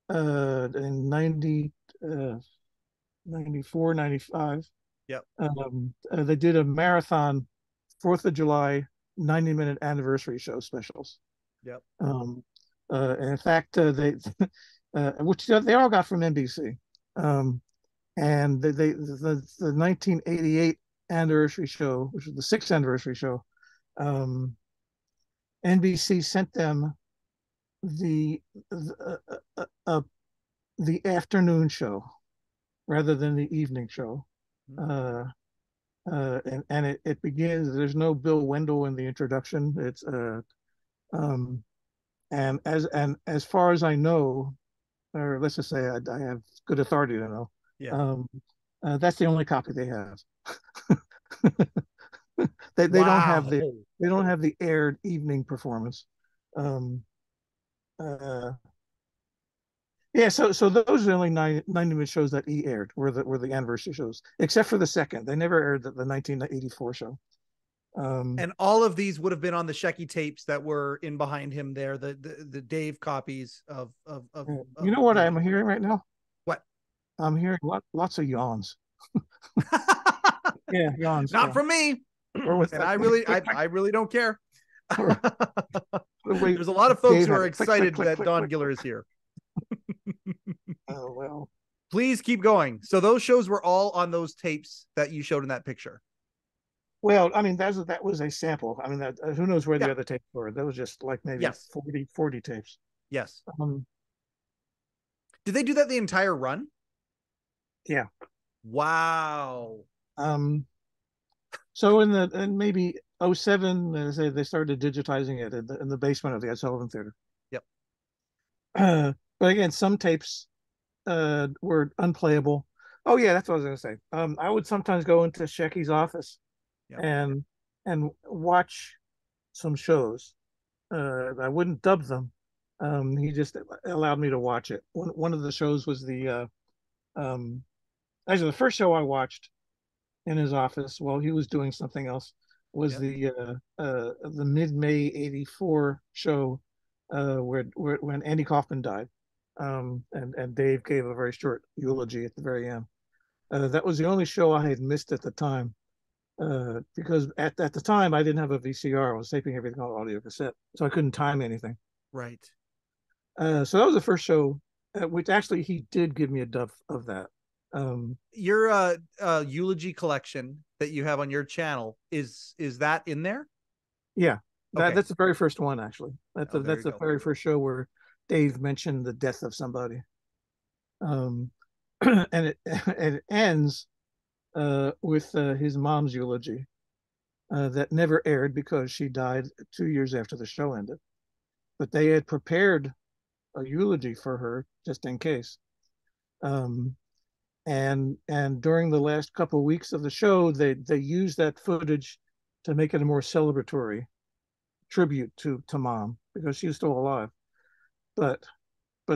Speaker 3: in 90, 94, 95.
Speaker 2: Yep.
Speaker 3: They did a marathon 4th of July 90-minute anniversary show specials.
Speaker 2: Yep.
Speaker 3: And in fact, which they all got from NBC. And the 1988 anniversary show, which was the sixth anniversary show, NBC sent them the the afternoon show rather than the evening show. And it begins. There's no Bill Wendell in the introduction. It's and as far as I know, or let's just say I have good authority to know.
Speaker 2: Yeah.
Speaker 3: That's the only copy they have. They
Speaker 2: Wow.
Speaker 3: they don't have the aired evening performance. Um, yeah, so those are the only 90-minute shows that he aired were the anniversary shows, except for the second. They never aired the 1984 show.
Speaker 2: And all of these would have been on the Shecky tapes that were in behind him there, the Dave copies of
Speaker 3: you know what I'm hearing right now?
Speaker 2: What?
Speaker 3: I'm hearing lots of yawns. Yeah, yawns.
Speaker 2: Not from me. And I really don't care. There's a lot of folks who are excited that Don Giller is here.
Speaker 3: Oh, well.
Speaker 2: Please keep going. So those shows were all on those tapes that you showed in that picture.
Speaker 3: Well, I mean, that was a sample. I mean, who knows where the other tapes were? That was just like maybe 40 tapes.
Speaker 2: Yes. Did they do that the entire run?
Speaker 3: Yeah.
Speaker 2: Wow.
Speaker 3: So in maybe 07, they started digitizing it in the basement of the Ed Sullivan Theater.
Speaker 2: Yep.
Speaker 3: But again, some tapes were unplayable. Oh yeah, that's what I was going to say. I would sometimes go into Shecky's office and watch some shows. I wouldn't dub them. He just allowed me to watch it. One of the shows was actually the first show I watched in his office while he was doing something else was the mid-May '84 show where when Andy Kaufman died, and Dave gave a very short eulogy at the very end. That was the only show I had missed at the time, because at the time I didn't have a VCR. I was taping everything on audio cassette, so I couldn't time anything.
Speaker 2: Right.
Speaker 3: So that was the first show, which actually he did give me a dub of that.
Speaker 2: Your eulogy collection that you have on your channel, is that in there?
Speaker 3: Yeah, that's the very first one, actually. That's the very first show where Dave mentioned the death of somebody. And it ends with his mom's eulogy that never aired because she died 2 years after the show ended. But they had prepared a eulogy for her just in case. And during the last couple of weeks of the show, they used that footage to make it a more celebratory tribute to Mom, because she was still alive. But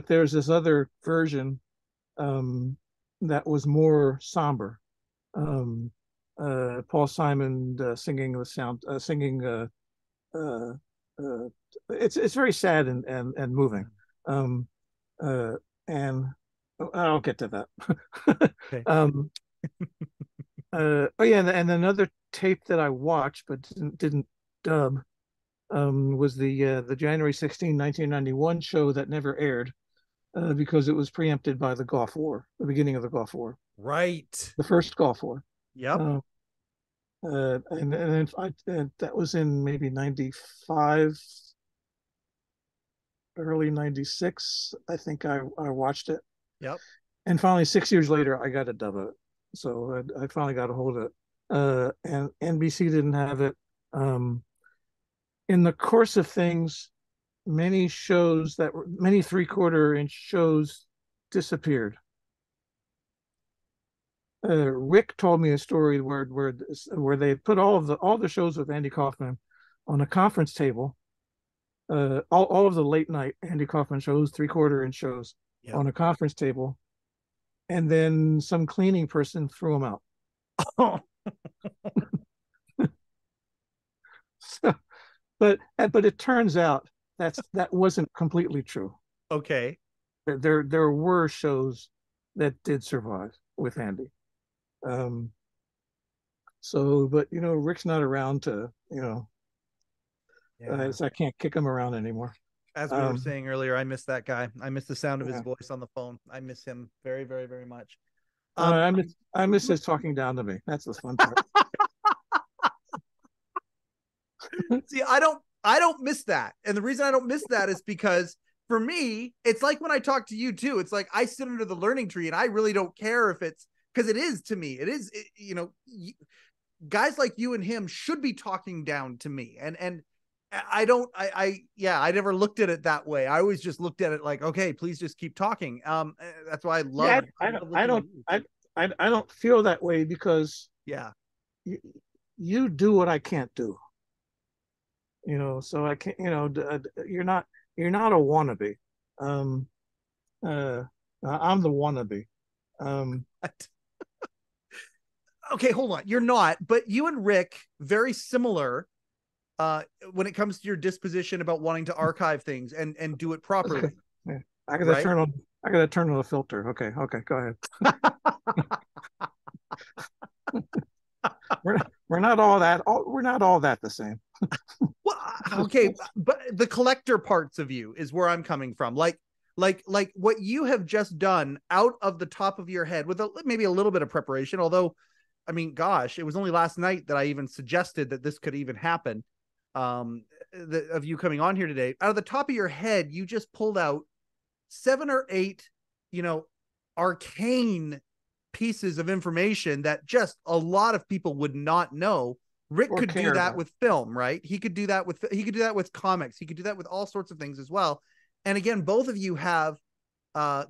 Speaker 3: there's this other version that was more somber. Paul Simon singing the sound, it's very sad and moving. And I'll get to that.
Speaker 2: Okay.
Speaker 3: Oh yeah, and another tape that I watched but didn't dub was the January 16, 1991 show that never aired because it was preempted by the Gulf War, the beginning of the Gulf War.
Speaker 2: Right.
Speaker 3: The first Gulf War.
Speaker 2: Yep.
Speaker 3: And that was in maybe 95, early 96. I think I watched it.
Speaker 2: Yep.
Speaker 3: And finally, 6 years later, I got a dub of it. So I finally got a hold of it. And NBC didn't have it. In the course of things, many 3/4 inch shows disappeared. Rick told me a story where they put all the shows with Andy Kaufman on a conference table. All of the late night Andy Kaufman shows, 3/4 inch shows, on a conference table, and then some cleaning person threw them out.
Speaker 2: Oh.
Speaker 3: So, but it turns out that wasn't completely true.
Speaker 2: Okay.
Speaker 3: There were shows that did survive with Andy. So, but Rick's not around to, so I can't kick him around anymore.
Speaker 2: As we were saying earlier, I miss that guy. I miss the sound of his
Speaker 3: Yeah.
Speaker 2: voice on the phone. I miss him very, very, very much.
Speaker 3: I miss his talking down to me. That's the fun part.
Speaker 2: See, I don't miss that. And the reason I don't miss that is because for me, it's like when I talk to you too. It's like I sit under the learning tree and I really don't care if it's because it is to me. It is, you know, guys like you and him should be talking down to me. And I don't, yeah, I never looked at it that way. I always just looked at it like, okay, please just keep talking. That's why I love.
Speaker 3: Yeah, I don't feel that way because
Speaker 2: yeah,
Speaker 3: you do what I can't do. You know, so I can't. You know, you're not a wannabe. Um, I'm the wannabe.
Speaker 2: Okay, hold on. You're not, but you and Rick very similar when it comes to your disposition about wanting to archive things and do it properly.
Speaker 3: Okay. Yeah. I gotta
Speaker 2: right?
Speaker 3: turn on the filter. Okay, go ahead. we're not all that the same.
Speaker 2: Well, okay, but the collector parts of you is where I'm coming from. Like what you have just done out of the top of your head with maybe a little bit of preparation, although I mean, gosh, it was only last night that I even suggested that this could even happen. Of you coming on here today, out of the top of your head, you just pulled out 7 or 8, you know, arcane pieces of information that just a lot of people would not know. Rick could do that with film, right? He could do that with comics. He could do that with all sorts of things as well. And again, both of you have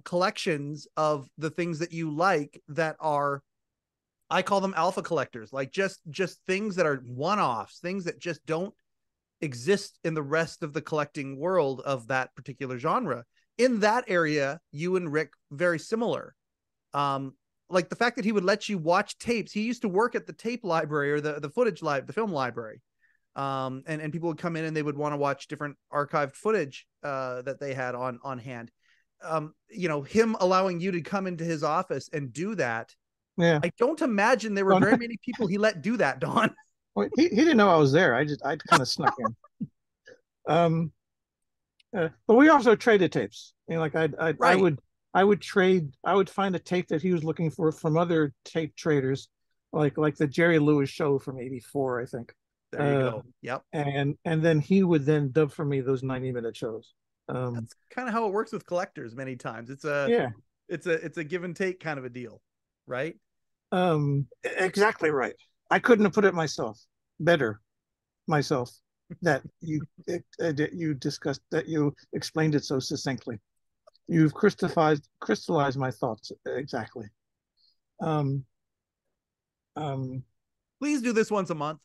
Speaker 2: collections of the things that you like that are, I call them alpha collectors, like just things that are one-offs, things that just don't exist in the rest of the collecting world of that particular genre. In that area, you and Rick very similar. Like the fact that he would let you watch tapes. He used to work at the tape library or the footage the film library. And people would come in and they would want to watch different archived footage that they had on hand. You know, him allowing you to come into his office and do that.
Speaker 3: Yeah.
Speaker 2: I don't imagine there were very many people he let do that, Don.
Speaker 3: Well, he didn't know I was there. I kind of snuck in. But we also traded tapes. You know, like
Speaker 2: Right.
Speaker 3: I would find a tape that he was looking for from other tape traders, like the Jerry Lewis show from '84, I think.
Speaker 2: There you go. Yep.
Speaker 3: And then he would then dub for me those 90-minute shows.
Speaker 2: That's kind of how it works with collectors many times. It's a give and take kind of a deal, right?
Speaker 3: Exactly right. I couldn't have put it better myself. That you discussed, that you explained it so succinctly. You've crystallized my thoughts exactly.
Speaker 2: Please do this once a month.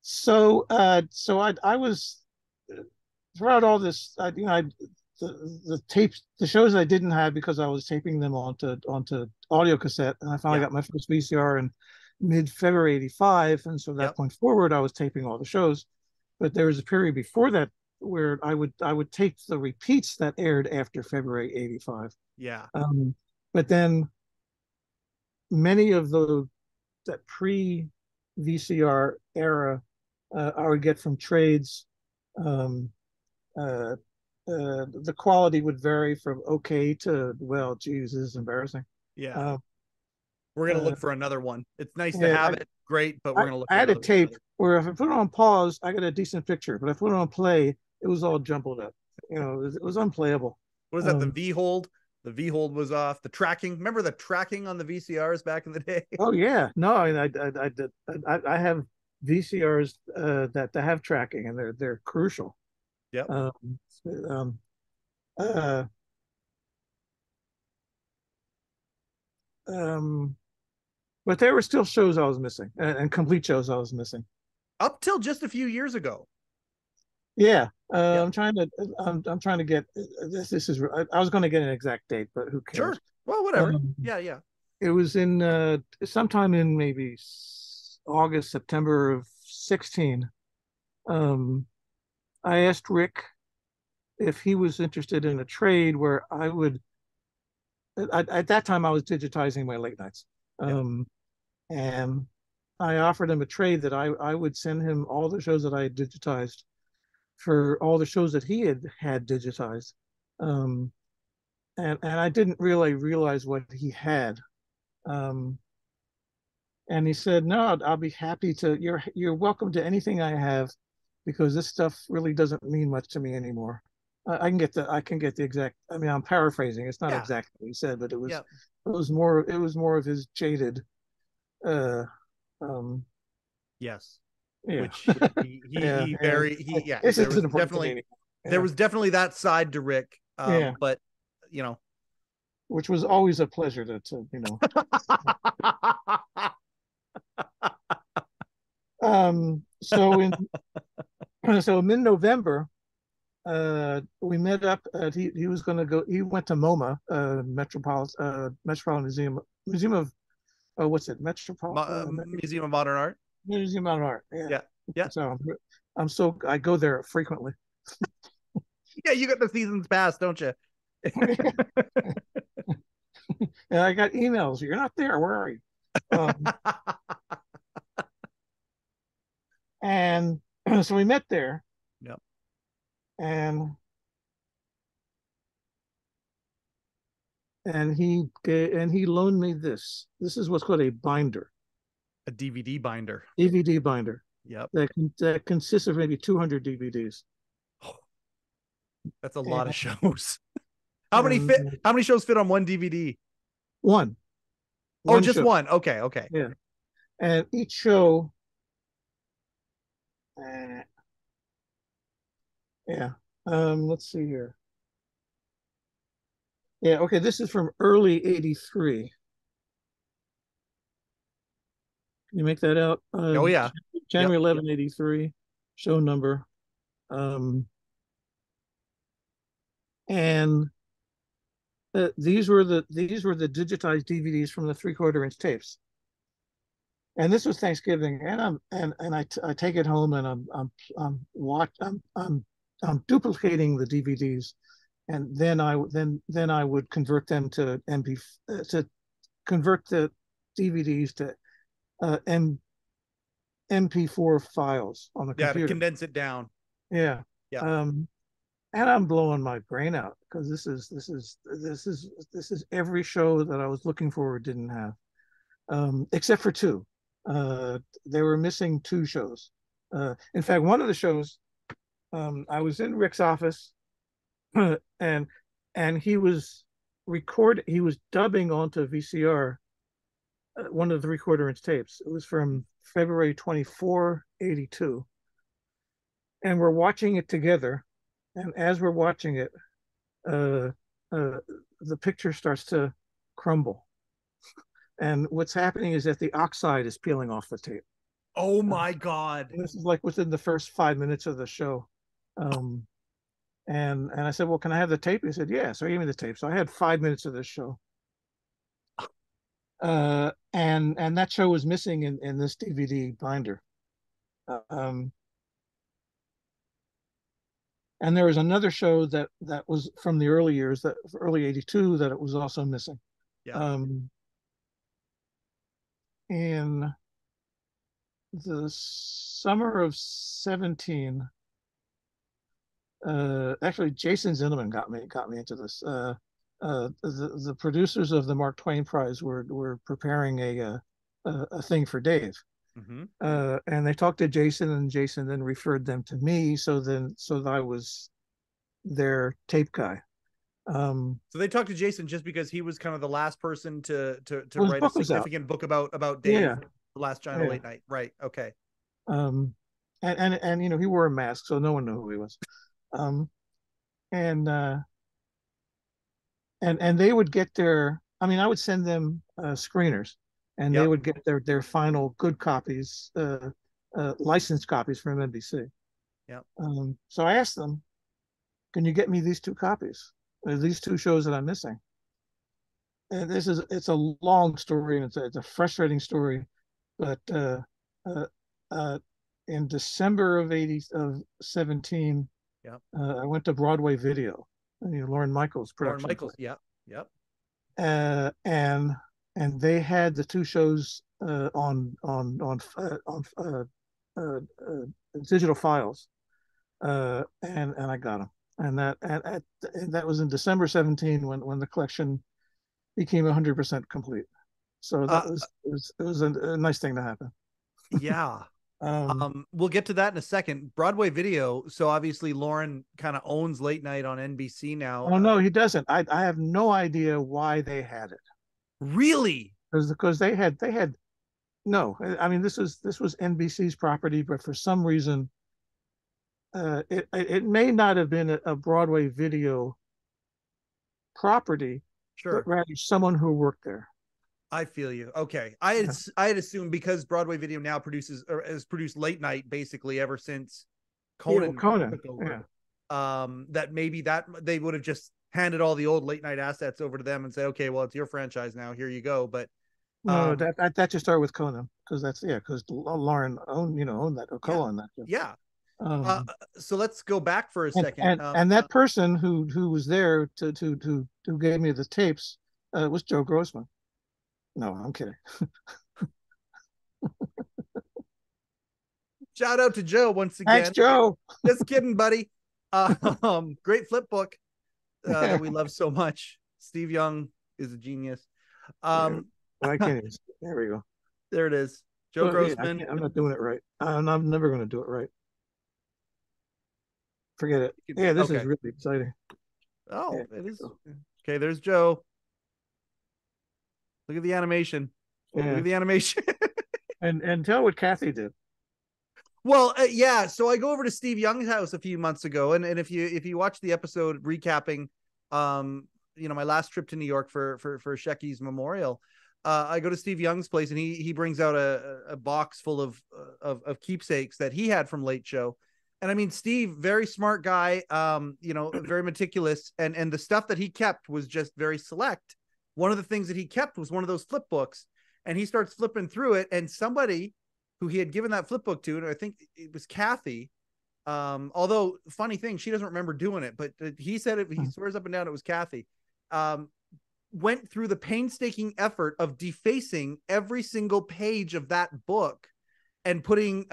Speaker 3: So I was throughout all this, the tapes, the shows I didn't have because I was taping them onto audio cassette, and I finally got my first VCR in mid-February '85, and so that point forward, I was taping all the shows. But there was a period before that where I would tape the repeats that aired after February '85.
Speaker 2: Yeah.
Speaker 3: But then many of that pre-VCR era, I would get from trades. The quality would vary from okay to, well, geez, this is embarrassing.
Speaker 2: Yeah. We're going to look for another one. It's nice to have it. Great, but we're going to look for another one.
Speaker 3: I had a tape where if I put it on pause, I got a decent picture. But if I put it on play, it was all jumbled up. You know, it was unplayable.
Speaker 2: What is that, the V-hold? The V-hold was off. The tracking. Remember the tracking on the VCRs back in the day?
Speaker 3: Oh, yeah. No, I have VCRs that have tracking, and they're crucial.
Speaker 2: Yep.
Speaker 3: But there were still shows I was missing, and complete shows I was missing.
Speaker 2: Up till just a few years ago.
Speaker 3: Yeah. I'm trying to get this. I was going to get an exact date, but who cares?
Speaker 2: Sure. Well, whatever. Yeah.
Speaker 3: It was in sometime in maybe August, September of '16. I asked Rick if he was interested in a trade where I would. At that time, I was digitizing my late nights, and I offered him a trade that I would send him all the shows that I had digitized for all the shows that he had digitized. Um, and I didn't really realize what he had. Um, and he said, "No, I'll be happy to. You're welcome to anything I have, because this stuff really doesn't mean much to me anymore." I can get the exact. I mean, I'm paraphrasing. It's not
Speaker 2: Yeah.
Speaker 3: exactly what he said, but
Speaker 2: Yeah.
Speaker 3: it was more of his jaded. Uh, um,
Speaker 2: Yes.
Speaker 3: yeah,
Speaker 2: Which
Speaker 3: yeah,
Speaker 2: he
Speaker 3: yeah.
Speaker 2: very he yeah.
Speaker 3: This
Speaker 2: There was
Speaker 3: isn't important to me
Speaker 2: definitely
Speaker 3: anymore. Yeah,
Speaker 2: that side to Rick.
Speaker 3: yeah,
Speaker 2: But you know.
Speaker 3: which was always a pleasure to you know. So in so mid November, we met up. He was going to go. He went to MoMA, Metropolitan Museum of what's it?
Speaker 2: Museum of Modern Art.
Speaker 3: Museum of Art. Yeah.
Speaker 2: Yeah. Yeah.
Speaker 3: So I go there frequently.
Speaker 2: Yeah, you got the seasons pass, don't you?
Speaker 3: And I got emails. You're not there. Where are you? Um, and so we met there,
Speaker 2: Yep.
Speaker 3: and he loaned me this. This is what's called a binder,
Speaker 2: A DVD binder.
Speaker 3: DVD binder
Speaker 2: Yep.
Speaker 3: that consists of maybe 200 DVDs.
Speaker 2: That's a lot
Speaker 3: And,
Speaker 2: of shows. How many shows fit on one DVD?
Speaker 3: one.
Speaker 2: Oh, just
Speaker 3: show.
Speaker 2: one. Okay, okay.
Speaker 3: Yeah. And each show, yeah. Let's see here. Yeah, okay, this is from early 83. Can you make that out?
Speaker 2: Oh yeah.
Speaker 3: January
Speaker 2: Yep.
Speaker 3: 11, 83, show number. And these were the digitized DVDs from the 3/4 inch tapes. And this was Thanksgiving, and I take it home, and I'm duplicating the DVDs, and then I would convert them to to convert the DVDs to MP4 files on the
Speaker 2: Yeah, to
Speaker 3: computer.
Speaker 2: condense it down.
Speaker 3: Yeah.
Speaker 2: Yeah.
Speaker 3: And I'm blowing my brain out, because this is every show that I was looking for didn't have, except for two. They were missing two shows. In fact, one of the shows, I was in Rick's office, and he was dubbing onto VCR one of the 3/4 inch tapes. It was from February 24, 82. And we're watching it together. And as we're watching it, uh, the picture starts to crumble. And what's happening is that the oxide is peeling off the tape.
Speaker 2: Oh my God.
Speaker 3: This is like within the first 5 minutes of the show. And I said, "Well, can I have the tape?" He said, "Yeah." So he gave me the tape. So I had 5 minutes of this show. And that show was missing in this DVD binder. And there was another show that was from the early years, that early 82, that it was also missing.
Speaker 2: Yeah.
Speaker 3: In the summer of 17, actually Jason Zinnemann got me into this. The producers of the Mark Twain Prize were preparing a thing for Dave.
Speaker 2: Mm-hmm.
Speaker 3: And they talked to Jason, and Jason then referred them to me. So I was their tape guy.
Speaker 2: So they talked to Jason just because he was kind of the last person to
Speaker 3: Well,
Speaker 2: write a significant book about Dave,
Speaker 3: Yeah.
Speaker 2: The Last Giant Late Night. Right. Okay.
Speaker 3: And he wore a mask, so no one knew who he was. And they would get their. I mean, I would send them screeners, and they would get their final good copies, licensed copies from NBC.
Speaker 2: Yeah.
Speaker 3: So I asked them, "Can you get me these two copies? These two shows that I'm missing?" And it's a long story, and it's a frustrating story, but in December of 17, I went to Broadway Video, Lauren Michaels' production.
Speaker 2: Lauren Michaels, yeah.
Speaker 3: And and they had the two shows on uh, digital files, and I got them, and that was in December 17 when the collection became 100% complete. So that was it was a nice thing to happen.
Speaker 2: Yeah. We'll get to that in a second. Broadway Video. So obviously Lauren kind of owns late night on NBC now.
Speaker 3: Oh no, he doesn't. I have no idea why they had it.
Speaker 2: Really?
Speaker 3: Because they had no. I mean, this was NBC's property, but for some reason, it may not have been a Broadway Video property,
Speaker 2: Sure.
Speaker 3: but rather someone who worked there.
Speaker 2: I feel you. Okay. I had assumed because Broadway Video now produces or has produced late night basically ever since Conan took over. That maybe that they would have just handed all the old late night assets over to them and said, okay, well, it's your franchise now. Here you go. But
Speaker 3: no, that just started with Conan because because Lauren owned that or co-owned that.
Speaker 2: Yeah. So let's go back for a second.
Speaker 3: And that person who was there who gave me the tapes was Joe Grossman. No, I'm kidding.
Speaker 2: Shout out to Joe once again.
Speaker 3: Thanks, Joe.
Speaker 2: Just kidding, buddy. Great flip book that we love so much. Steve Young is a genius.
Speaker 3: I can't. There we go.
Speaker 2: There it is. Joe Grossman.
Speaker 3: I'm not doing it right. I'm never going to do it right. Forget it. Yeah, this is really exciting.
Speaker 2: Oh, it is. Okay, there's Joe. Look at the animation. Look at the animation.
Speaker 3: and tell what Kathy did.
Speaker 2: Well, yeah. So I go over to Steve Young's house a few months ago, and if you watch the episode recapping, my last trip to New York for Shecky's memorial, I go to Steve Young's place, and he brings out a box full of keepsakes that he had from Late Show. And I mean, Steve, very smart guy, very meticulous, and the stuff that he kept was just very select. One of the things that he kept was one of those flip books, and he starts flipping through it, and somebody who he had given that flip book to, and I think it was Kathy, although funny thing, she doesn't remember doing it, but he said it, he swears up and down it was Kathy, went through the painstaking effort of defacing every single page of that book and putting,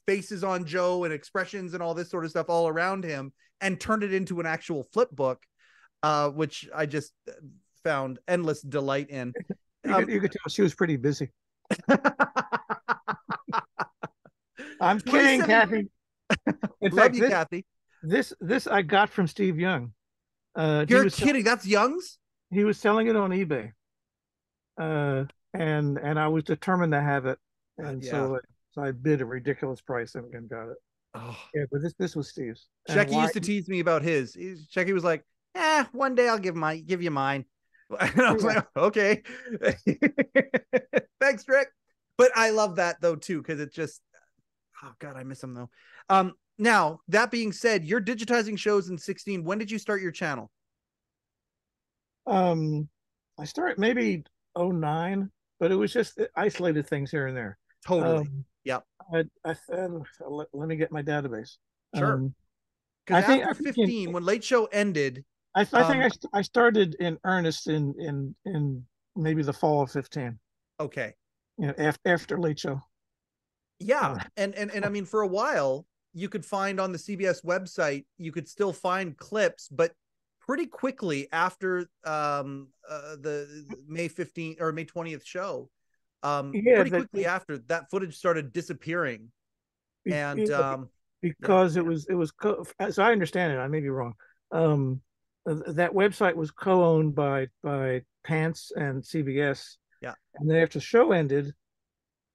Speaker 2: faces on Joe and expressions and all this sort of stuff all around him and turned it into an actual flip book, which I just found endless delight in.
Speaker 3: You could tell she was pretty busy. I'm kidding, Kathy. In fact,
Speaker 2: Kathy.
Speaker 3: This I got from Steve Young.
Speaker 2: You're kidding? That's Young's?
Speaker 3: He was selling it on eBay. And I was determined to have it. And so I bid a ridiculous price and got it.
Speaker 2: Oh.
Speaker 3: Yeah, but this was Steve's.
Speaker 2: Shecky used to tease me about his. Shecky was like, one day I'll give you mine. And I was like, okay. Thanks, Rick. But I love that though too, because it just, oh God, I miss him though. Now that being said, you're digitizing shows in 16. When did you start your channel?
Speaker 3: I started maybe 09, but it was just isolated things here and there.
Speaker 2: Totally. Yep.
Speaker 3: Let me get my database.
Speaker 2: Sure. I think after 15, when Late Show ended,
Speaker 3: I think I started in earnest in maybe the fall of 15.
Speaker 2: Okay.
Speaker 3: After Late Show.
Speaker 2: Yeah, and I mean, for a while, you could find on the CBS website, you could still find clips, but pretty quickly after the May 15th or May 20th show, pretty quickly after that footage started disappearing, and
Speaker 3: because it was so I understand it. I may be wrong. That website was co-owned by Pants and CBS.
Speaker 2: Yeah,
Speaker 3: and then after the show ended,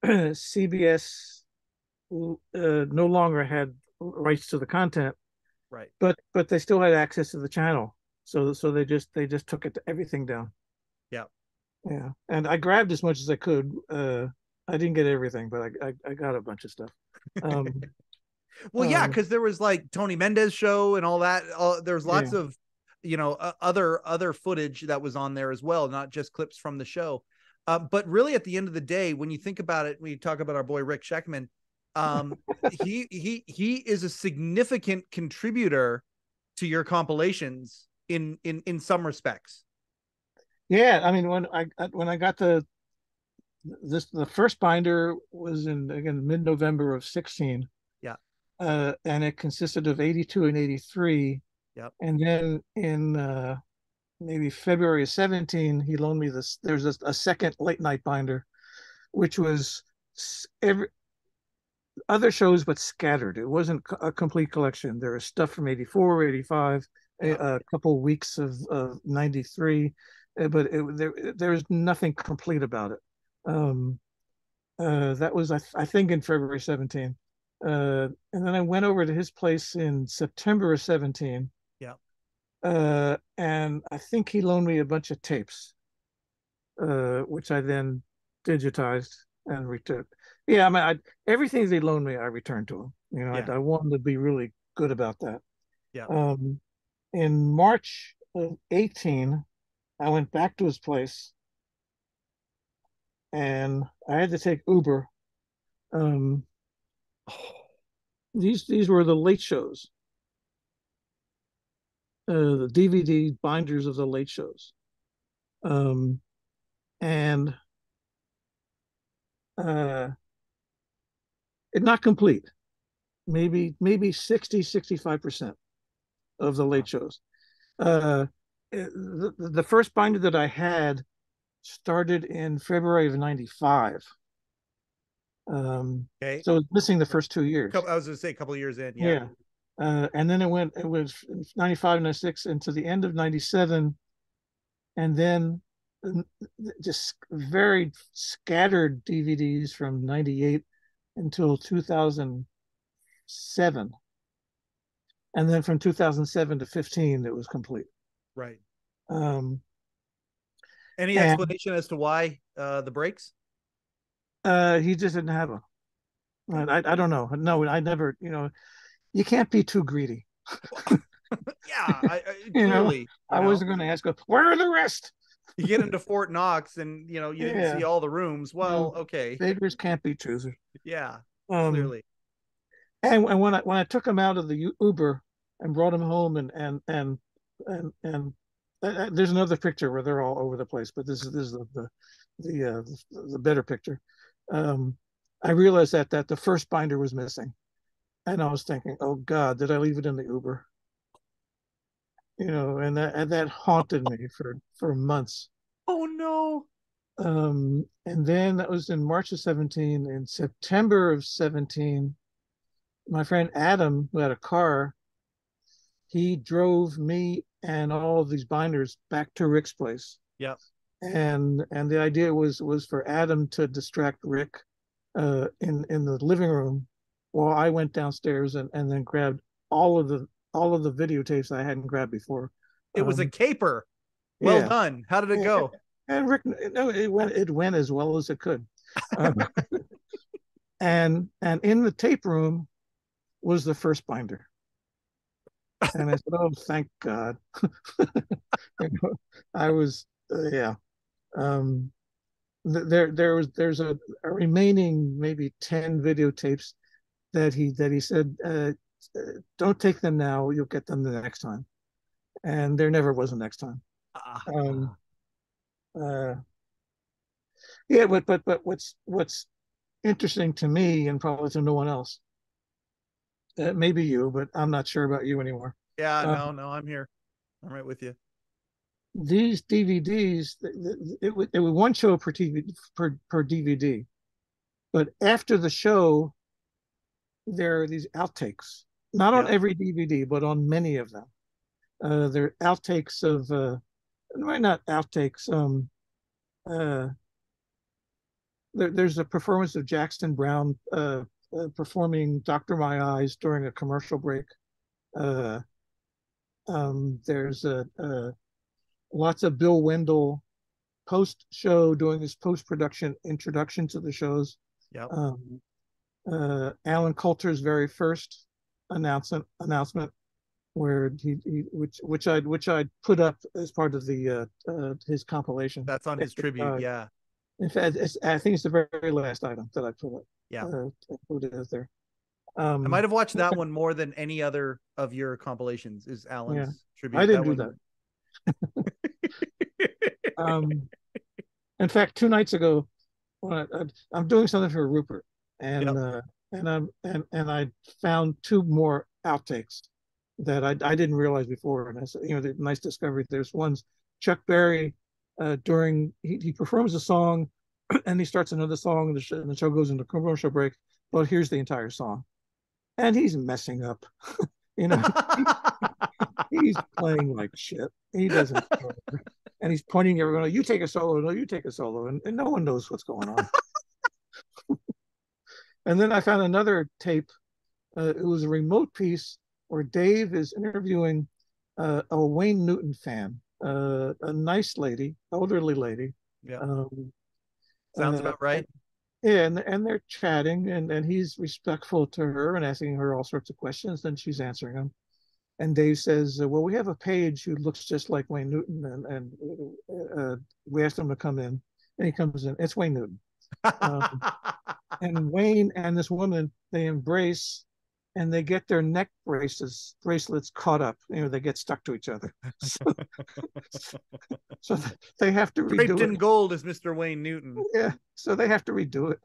Speaker 3: CBS no longer had rights to the content,
Speaker 2: right?
Speaker 3: But they still had access to the channel, so they just took everything down. Yeah, and I grabbed as much as I could. I didn't get everything, but I got a bunch of stuff.
Speaker 2: Well, yeah, because there was like Tony Mendez show and all that. There was lots of other footage that was on there as well, not just clips from the show. But really, at the end of the day, when you think about it, when you talk about our boy Rick Sheckman, he is a significant contributor to your compilations in some respects.
Speaker 3: Yeah, I mean, when I got the first binder was in, again, mid-November of 16,
Speaker 2: Yeah.
Speaker 3: and it consisted of 82 and 83,
Speaker 2: Yep.
Speaker 3: and then in maybe February of 17, he loaned me this. There's a second late night binder, which was every other shows but scattered. It wasn't a complete collection. There was stuff from 84, 85,
Speaker 2: Yep.
Speaker 3: a couple weeks of 93, but there was nothing complete about it. Um, that was, I think, in February 17. And then I went over to his place in September of 17.
Speaker 2: Yep.
Speaker 3: And I think he loaned me a bunch of tapes, which I then digitized and returned. Yeah, I mean, everything they loaned me, I returned to him. You know,
Speaker 2: Yeah.
Speaker 3: I wanted to be really good about that.
Speaker 2: Yeah.
Speaker 3: In March of 18, I went back to his place, and I had to take Uber. Um, these were the late shows, the DVD binders of the late shows, and uh, it not complete. Maybe 60-65% of the late shows. The first binder that I had started in February of 95.
Speaker 2: Okay.
Speaker 3: So it's missing the first 2 years.
Speaker 2: I was going to say a couple of years in. Yeah.
Speaker 3: Yeah. And then it was 95, 96 into the end of 97. And then just very scattered DVDs from 98 until 2007. And then from 2007 to 15, it was complete.
Speaker 2: Right.
Speaker 3: Um,
Speaker 2: Any explanation as to why the breaks?
Speaker 3: He just didn't have them. I don't know. No, I never, you can't be too greedy.
Speaker 2: Yeah,
Speaker 3: Clearly, I
Speaker 2: know,
Speaker 3: wasn't going to ask, where are the rest?
Speaker 2: You get into Fort Knox and, you didn't see all the rooms. Well, okay.
Speaker 3: Beggars can't be choosers.
Speaker 2: Yeah,
Speaker 3: clearly. And when I took him out of the Uber and brought him home and there's another picture where they're all over the place, but this is the better picture. I realized that the first binder was missing, and I was thinking, oh God, did I leave it in the Uber? And that haunted me for months.
Speaker 2: Oh no.
Speaker 3: And then that was in March of 17. In September of 17, my friend Adam, who had a car, he drove me and all of these binders back to Rick's place.
Speaker 2: Yep.
Speaker 3: And the idea was for Adam to distract Rick in the living room while I went downstairs and then grabbed all of the videotapes I hadn't grabbed before.
Speaker 2: It was a caper. Well
Speaker 3: yeah.
Speaker 2: done. How did it go?
Speaker 3: And Rick, no, it went as well as it could. And in the tape room was the first binder. And I said, oh, thank God. I was, yeah. There's a remaining maybe 10 videotapes that he said, don't take them now, you'll get them the next time. And there never was a next time. Yeah, but what's interesting to me, and probably to no one else, maybe you, but I'm not sure about you anymore.
Speaker 2: Yeah, no, I'm here. I'm right with you.
Speaker 3: These DVDs, it was one show per DVD, but after the show, there are these outtakes. Not on every DVD, but on many of them. There are outtakes of, not outtakes. There's a performance of Jackson Browne performing "Doctor My Eyes" during a commercial break. There's lots of Bill Wendell post-show doing his post-production introduction to the shows.
Speaker 2: Yep.
Speaker 3: Alan Coulter's very first announcement, where which I'd put up as part of the his compilation.
Speaker 2: That's on his tribute. Yeah.
Speaker 3: In fact, I think it's the very last item that I put up.
Speaker 2: Yeah.
Speaker 3: I put it there.
Speaker 2: I might have watched that one more than any other of your compilations. Is Alan's tribute?
Speaker 3: I didn't do that. Um, in fact, 2 nights ago, when I'm doing something for Rupert, and
Speaker 2: Yep.
Speaker 3: and I found two more outtakes that I didn't realize before, and I said, the nice discovery. There's one's Chuck Berry during he performs a song, and he starts another song, and the show goes into commercial break. Well, here's the entire song, and he's messing up. you know, he, he's playing like shit. He doesn't care. And he's pointing at everyone, you take a solo, no, you take a solo, and no one knows what's going on. And then I found another tape. It was a remote piece where Dave is interviewing a Wayne Newton fan, a nice lady, elderly lady.
Speaker 2: Yeah.
Speaker 3: Um,
Speaker 2: Sounds about right.
Speaker 3: Yeah, and they're chatting, and he's respectful to her and asking her all sorts of questions, and she's answering them. And Dave says, "Well, we have a page who looks just like Wayne Newton, and we asked him to come in, and he comes in. It's Wayne Newton, and Wayne and this woman, they embrace, and they get their neck bracelets caught up. They get stuck to each other, so they have to
Speaker 2: Draped
Speaker 3: redo
Speaker 2: in
Speaker 3: it.
Speaker 2: gold is Mr. Wayne Newton.
Speaker 3: Yeah, so they have to redo it.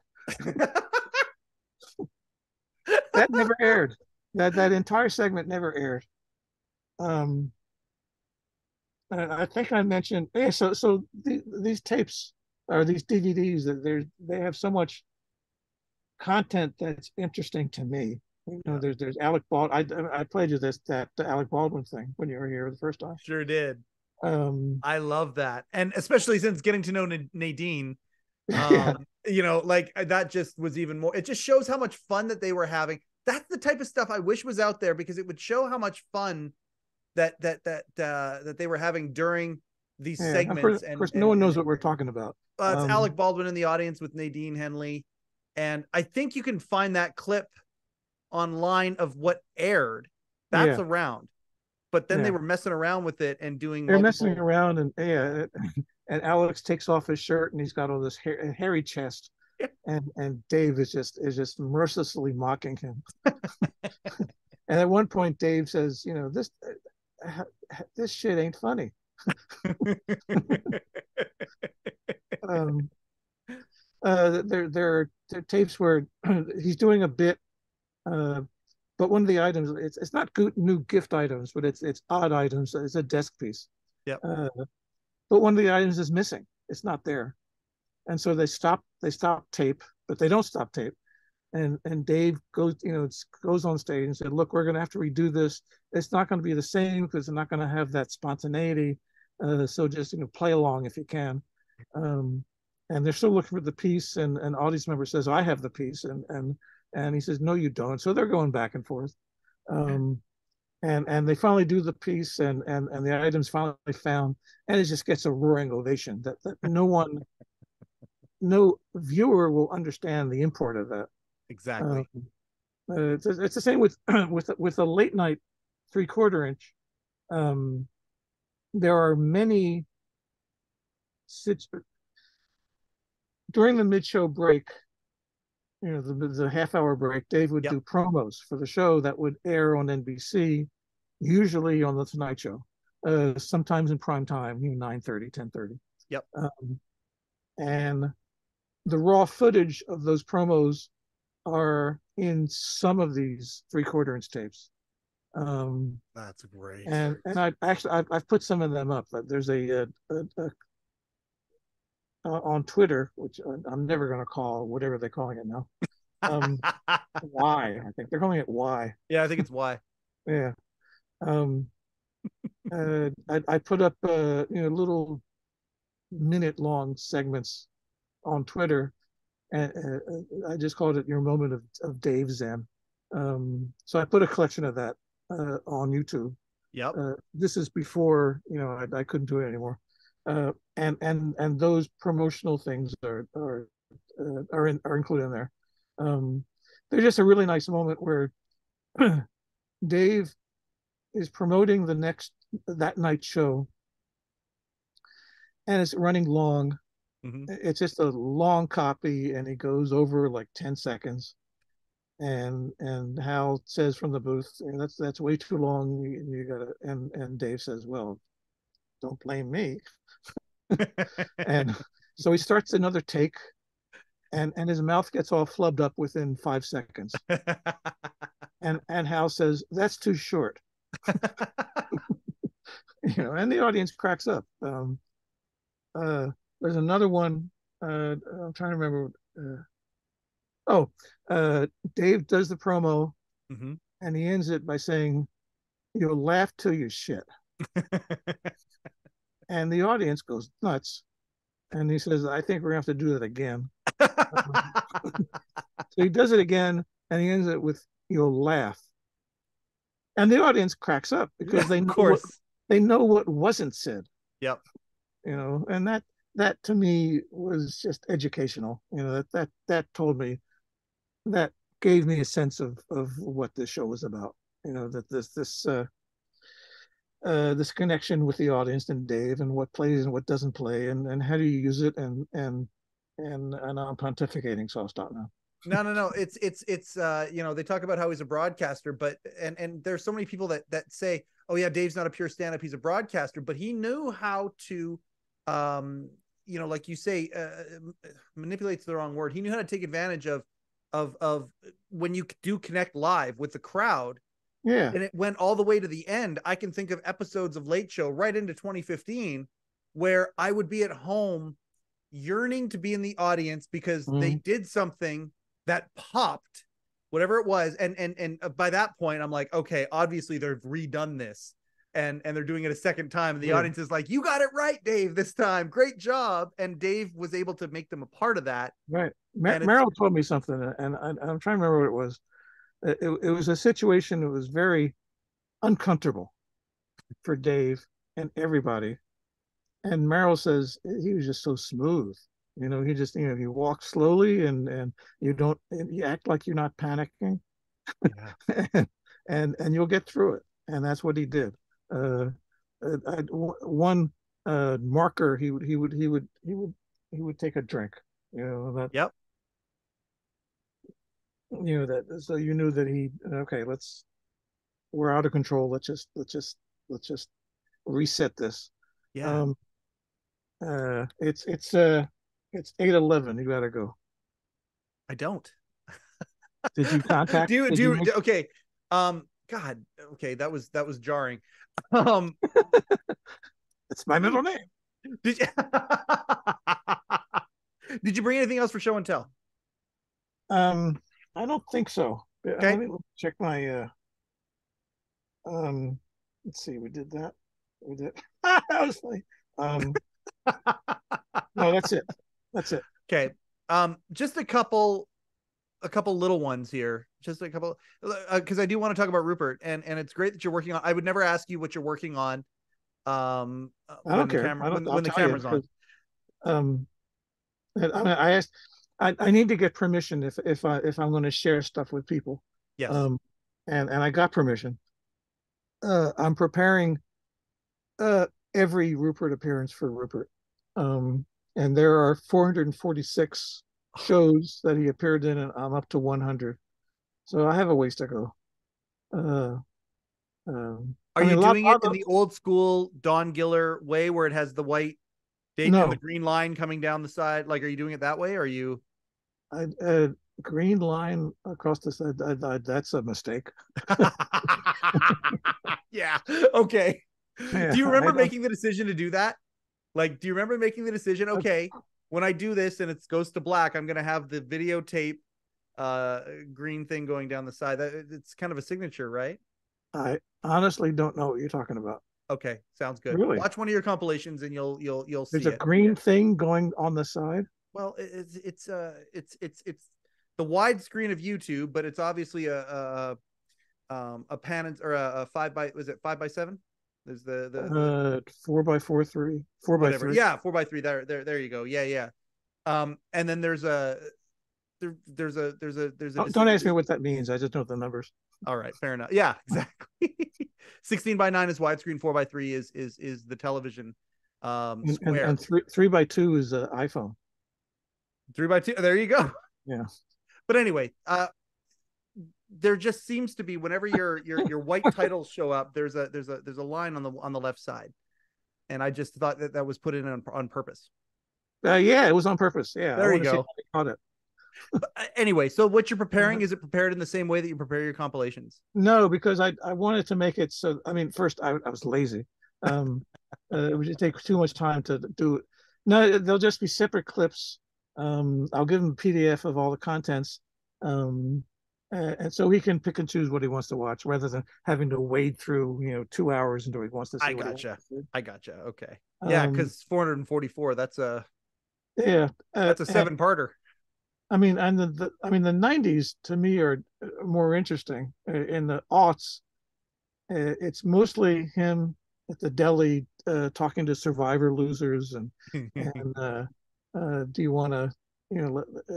Speaker 3: That never aired. That entire segment never aired. I think I mentioned, yeah. So these tapes or these DVDs, that they have so much content that's interesting to me.
Speaker 2: Yeah.
Speaker 3: There's Alec Baldwin. I played you that Alec Baldwin thing when you were here the first time.
Speaker 2: Sure did.
Speaker 3: Um,
Speaker 2: I love that, and especially since getting to know Nadine,
Speaker 3: yeah,
Speaker 2: like that just was even more. It just shows how much fun that they were having. That's the type of stuff I wish was out there, because it would show how much fun that they were having during these
Speaker 3: yeah.
Speaker 2: segments.
Speaker 3: Of course, no one knows what we're talking about.
Speaker 2: It's Alec Baldwin in the audience with Nadine Henley, and I think you can find that clip online of what aired. That's
Speaker 3: Yeah,
Speaker 2: around, but then they
Speaker 3: yeah.
Speaker 2: were messing around with it and doing
Speaker 3: They're
Speaker 2: multiple.
Speaker 3: messing around, and yeah, and Alex takes off his shirt, and he's got all this hairy chest, and Dave is just mercilessly mocking him. And at one point, Dave says, this shit ain't funny. um, there are tapes where he's doing a bit, but one of the items, it's not good new gift items, but it's odd items. It's a desk piece.
Speaker 2: Yep.
Speaker 3: But one of the items is missing. It's not there, and so they stop tape, but they don't stop tape. And Dave goes on stage and said, "Look, we're going to have to redo this. It's not going to be the same because it's not going to have that spontaneity. So just play along if you can." And they're still looking for the piece, and an audience member says, "I have the piece," and he says, "No, you don't." So they're going back and forth, and they finally do the piece, and the items finally found, and it just gets a roaring ovation that no viewer will understand the import of that.
Speaker 2: Exactly.
Speaker 3: It's the same with with a late night 3/4 inch. There are many during the mid-show break, the half-hour break. Dave would do promos for the show that would air on NBC, usually on the Tonight Show, sometimes in prime time, 9:30, 10:30.
Speaker 2: Yep.
Speaker 3: And the raw footage of those promos are in some of these 3/4 inch tapes.
Speaker 2: That's great.
Speaker 3: And I've put some of them up. There's a on Twitter, which I'm never going to call whatever they're calling it now. Y, I think they're calling it Y.
Speaker 2: Yeah, I think it's Y.
Speaker 3: Yeah. I put up little minute-long segments on Twitter, and I just called it your moment of Dave Zen. So I put a collection of that on YouTube.
Speaker 2: Yep.
Speaker 3: This is before I couldn't do it anymore. And those promotional things are included in there. There's just a really nice moment where Dave is promoting that night show, and it's running long. Mm-hmm. It's just a long copy, and he goes over like 10 seconds. And Hal says from the booth, that's way too long. You gotta. And Dave says, "Well, don't blame me." And so he starts another take, and his mouth gets all flubbed up within 5 seconds. And Hal says, "That's too short." And the audience cracks up. There's another one. I'm trying to remember. Oh, Dave does the promo,
Speaker 2: Mhm.
Speaker 3: and he ends it by saying, "You'll laugh till you shit." And the audience goes nuts. And he says, "I think we're going to have to do that again." So he does it again, and he ends it with, "You'll laugh." And the audience cracks up because
Speaker 2: Yeah, of course.
Speaker 3: they know what wasn't said.
Speaker 2: Yep.
Speaker 3: And that to me was just educational. That told me, that gave me a sense of what this show was about. That this connection with the audience and Dave, and what plays and what doesn't play, and how do you use it, and I'm pontificating, so I'll stop now.
Speaker 2: No. It's they talk about how he's a broadcaster, but and there's so many people that say, oh yeah, Dave's not a pure stand-up, he's a broadcaster, but he knew how to like you say, manipulate's the wrong word. He knew how to take advantage of when you do connect live with the crowd.
Speaker 3: Yeah.
Speaker 2: And it went all the way to the end. I can think of episodes of Late Show right into 2015 where I would be at home yearning to be in the audience because they did something that popped, whatever it was. And by that point, I'm like, okay, obviously they've redone this and they're doing it a second time. And the audience is like, you got it right, Dave, this time. Great job. And Dave was able to make them a part of that.
Speaker 3: Right. Meryl told me something, and I'm trying to remember what it was. It was a situation that was very uncomfortable for Dave and everybody. And Meryl says he was just so smooth. He just, you walk slowly, and you act like you're not panicking. Yeah. and you'll get through it. And that's what he did. One marker, he would take a drink. That.
Speaker 2: Yep.
Speaker 3: That, so you knew that okay, we're out of control. Let's just reset this.
Speaker 2: Yeah.
Speaker 3: It's 8:11. You gotta go.
Speaker 2: I don't.
Speaker 3: Did you contact?
Speaker 2: Okay. God. Okay. That was jarring.
Speaker 3: It's my middle name.
Speaker 2: Did you? Did you bring anything else for show and tell?
Speaker 3: I don't think so.
Speaker 2: Okay.
Speaker 3: Let me check my. Let's see. We did that. We did. That was funny. No, that's it. That's it.
Speaker 2: Okay. Just a couple little ones here. Just a couple, because I do want to talk about Rupert, and it's great that you're working on. I would never ask you what you're working on.
Speaker 3: I don't care.
Speaker 2: When the camera's on.
Speaker 3: I asked. I need to get permission if I'm going to share stuff with people.
Speaker 2: Yes.
Speaker 3: And I got permission. I'm preparing every Rupert appearance for Rupert. And there are 446 shows that he appeared in, and I'm up to 100. So I have a ways to go.
Speaker 2: Are you doing it in the old school Don Giller way, where it has the white date and the green line coming down the side? Like, are you doing it that way? Or are you?
Speaker 3: Green line across the side. That's a mistake.
Speaker 2: Yeah. Okay. Yeah, do you remember making the decision to do that? Like, do you remember making the decision? Okay, when I do this and it goes to black, I'm going to have the videotape green thing going down the side. It's kind of a signature, right?
Speaker 3: I honestly don't know what you're talking about.
Speaker 2: Okay, sounds good.
Speaker 3: Really?
Speaker 2: Watch one of your compilations and you'll see.
Speaker 3: There's a green thing going on the side.
Speaker 2: Well, it's the widescreen of YouTube, but it's obviously a pan or a 5x, was it 5x7? There's the
Speaker 3: 4x4 4x3.
Speaker 2: Yeah, 4x3. There you go. Yeah. And then there's a
Speaker 3: don't ask me what that means. I just know the numbers.
Speaker 2: All right, fair enough. Yeah, exactly. 16:9 is widescreen. 4x3 is the television square.
Speaker 3: And 3x2 is an iPhone.
Speaker 2: 3x2. There you go.
Speaker 3: Yeah.
Speaker 2: But anyway, there just seems to be, whenever your white titles show up, there's a line on the left side. and I just thought that was put in on purpose.
Speaker 3: Yeah, it was on purpose. Yeah,
Speaker 2: There
Speaker 3: I
Speaker 2: you
Speaker 3: want to see
Speaker 2: go.
Speaker 3: how they caught it.
Speaker 2: But anyway, so what you're preparing, is it prepared in the same way that you prepare your compilations?
Speaker 3: No, because I wanted to make it so. I mean, first I was lazy. It would just take too much time to do it. No, they'll just be separate clips. I'll give him a PDF of all the contents, and so he can pick and choose what he wants to watch, rather than having to wade through 2 hours until he wants to see
Speaker 2: I
Speaker 3: what he wants
Speaker 2: gotcha.
Speaker 3: to see.
Speaker 2: I gotcha. Okay. Yeah, because 444.
Speaker 3: Yeah,
Speaker 2: That's a
Speaker 3: and,
Speaker 2: 7-parter.
Speaker 3: I mean, and the '90s to me are more interesting. In the aughts, it's mostly him at the deli talking to survivor losers and do you want to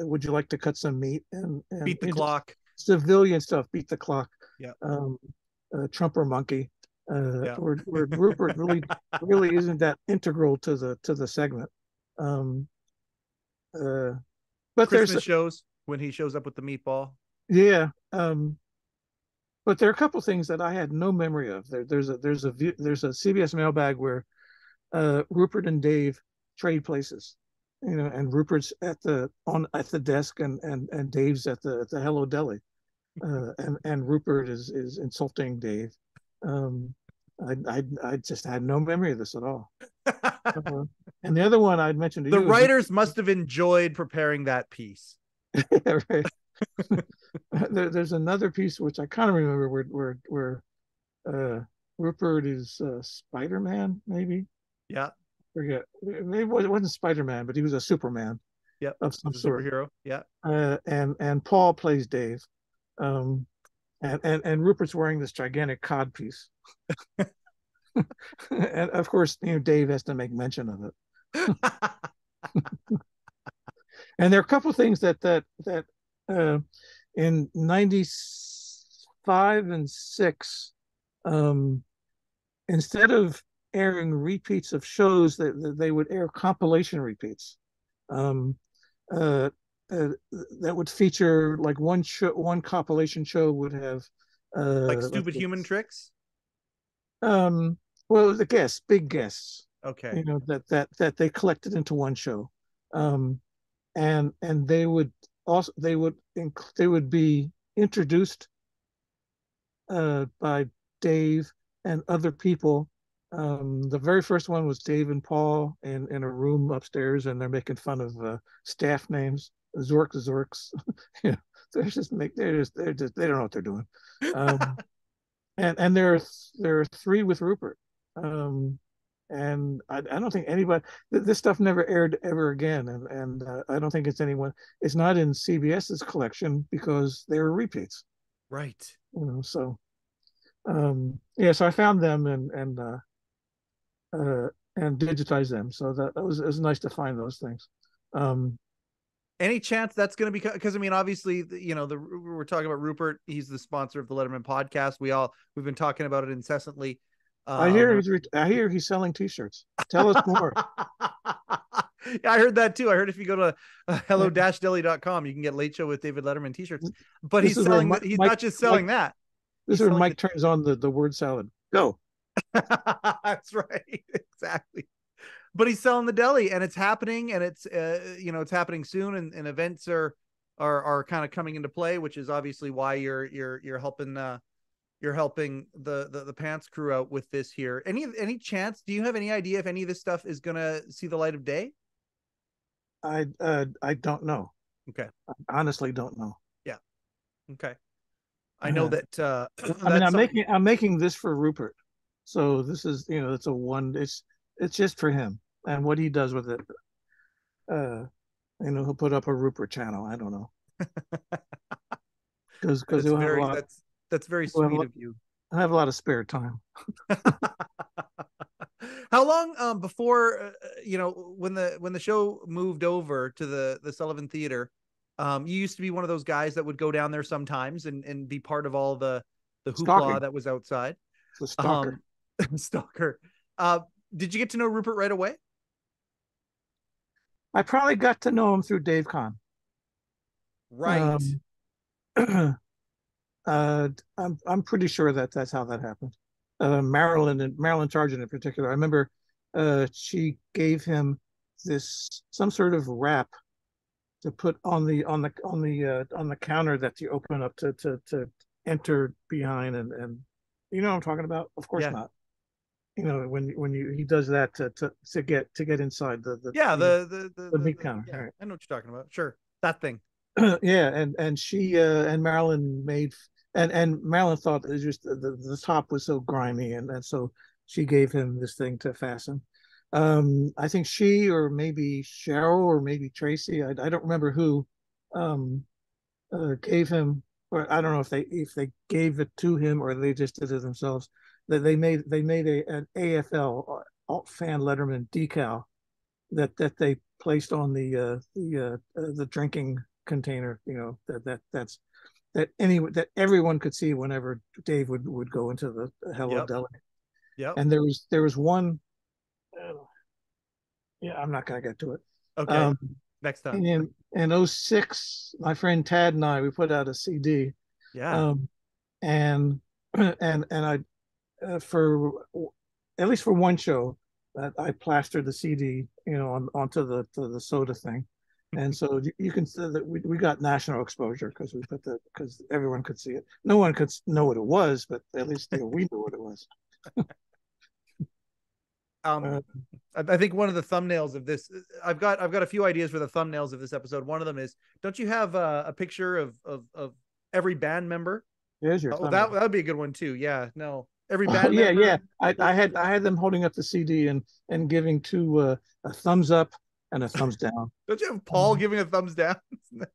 Speaker 3: would you like to cut some meat and
Speaker 2: Beat the clock.
Speaker 3: civilian stuff, beat the clock,
Speaker 2: Yeah.
Speaker 3: Trump or monkey,
Speaker 2: Yeah.
Speaker 3: where Rupert really isn't that integral to the segment. um but there's
Speaker 2: Christmas shows when he shows up with the meatball.
Speaker 3: yeah but there are a couple things that I had no memory of. There's a CBS mailbag where Rupert and Dave trade places, and Rupert's at the desk, and Dave's at the Hello Deli, and Rupert is insulting Dave. I just had no memory of this at all. And the other one I'd mentioned to
Speaker 2: The
Speaker 3: you,
Speaker 2: writers must have enjoyed preparing that piece.
Speaker 3: right. There's another piece which I kind of remember where Rupert is Spider-Man, maybe.
Speaker 2: Yeah.
Speaker 3: Forget. Maybe it wasn't Spider-Man, but he was a Superman
Speaker 2: Yep.
Speaker 3: of some
Speaker 2: He's a
Speaker 3: sort.
Speaker 2: superhero. Yeah.
Speaker 3: And Paul plays Dave. Um, and Rupert's wearing this gigantic cod piece. And of course, Dave has to make mention of it. And there are a couple of things that in '95 and '6, instead of airing repeats of shows, that they would air compilation repeats, um, uh, that would feature like one compilation show would have
Speaker 2: Like Stupid Human Tricks.
Speaker 3: Well, the big guests,
Speaker 2: Okay.
Speaker 3: that they collected into one show, and they would be introduced by Dave and other people. The very first one was Dave and Paul in a room upstairs, and they're making fun of staff names, Zorks. They're just they don't know what they're doing. And there are three with Rupert. And I don't think anybody, this stuff never aired ever again, and I don't think it's not in CBS's collection because they were repeats.
Speaker 2: Right.
Speaker 3: So yeah, so I found them and digitized them. So it was nice to find those things.
Speaker 2: Any chance that's going to be, because I mean, obviously, we're talking about Rupert. He's the sponsor of the Letterman podcast. We've been talking about it incessantly.
Speaker 3: I hear he's selling T-shirts. Tell us more.
Speaker 2: Yeah, I heard that too. I heard if you go to hello-deli.com, you can get Late Show with David Letterman T-shirts. But he's not just selling that.
Speaker 3: This is where Mike turns on the word salad. Go.
Speaker 2: That's right. Exactly. But he's selling the deli, and it's happening, and it's it's happening soon, and events are kind of coming into play, which is obviously why you're helping the Pants crew out with this here. Any chance? Do you have any idea if any of this stuff is gonna see the light of day?
Speaker 3: I don't know.
Speaker 2: Okay.
Speaker 3: I honestly don't know.
Speaker 2: Yeah. Okay. I know that.
Speaker 3: I mean, I'm making this for Rupert, so this is it's it's just for him and what he does with it. He'll put up a Rupert channel. I don't know, because he'll have a lot.
Speaker 2: That's very sweet of you.
Speaker 3: I have a lot of spare time.
Speaker 2: How long before when the show moved over to the Sullivan Theater, you used to be one of those guys that would go down there sometimes and be part of all the hoopla that was outside.
Speaker 3: The stalker.
Speaker 2: Stalker. Did you get to know Rupert right away?
Speaker 3: I probably got to know him through Dave Kahn.
Speaker 2: Right.
Speaker 3: I'm pretty sure that's how that happened. Marilyn Sargent in particular. I remember she gave him some sort of wrap to put on the counter that you open up to enter behind, and you know what I'm talking about? Of course not. You know, when he does that to get inside the meat counter.
Speaker 2: Yeah, right. I know what you're talking about. Sure, that thing.
Speaker 3: Yeah, and she and Marilyn made and Marilyn thought it was just the top was so grimy, and so she gave him this thing to fasten. I think she, or maybe Cheryl, or maybe Tracy, I don't remember who, gave him, or I don't know if they gave it to him or they just did it themselves. That they made an AFL, Alt Fan Letterman decal that they placed on the drinking container. You know, that everyone could see whenever Dave would go into the Hello Deli.
Speaker 2: Yep.
Speaker 3: And there was one. Yeah, I'm not gonna get to it.
Speaker 2: Okay. Next time.
Speaker 3: In 2006, my friend Tad and I, we put out a CD.
Speaker 2: Yeah.
Speaker 3: And I for at least for one show that I plastered the CD, you know, onto the soda thing. And so you can see that we got national exposure because because everyone could see it. No one could know what it was, but at least we knew what it was.
Speaker 2: I think one of the thumbnails of this, I've got a few ideas for the thumbnails of this episode. One of them is, don't you have a picture of every band member?
Speaker 3: There's your
Speaker 2: that would be a good one too. Yeah, no, every band member.
Speaker 3: Yeah. I had them holding up the CD and giving two a thumbs up and a thumbs down.
Speaker 2: Don't you have Paul giving a thumbs down?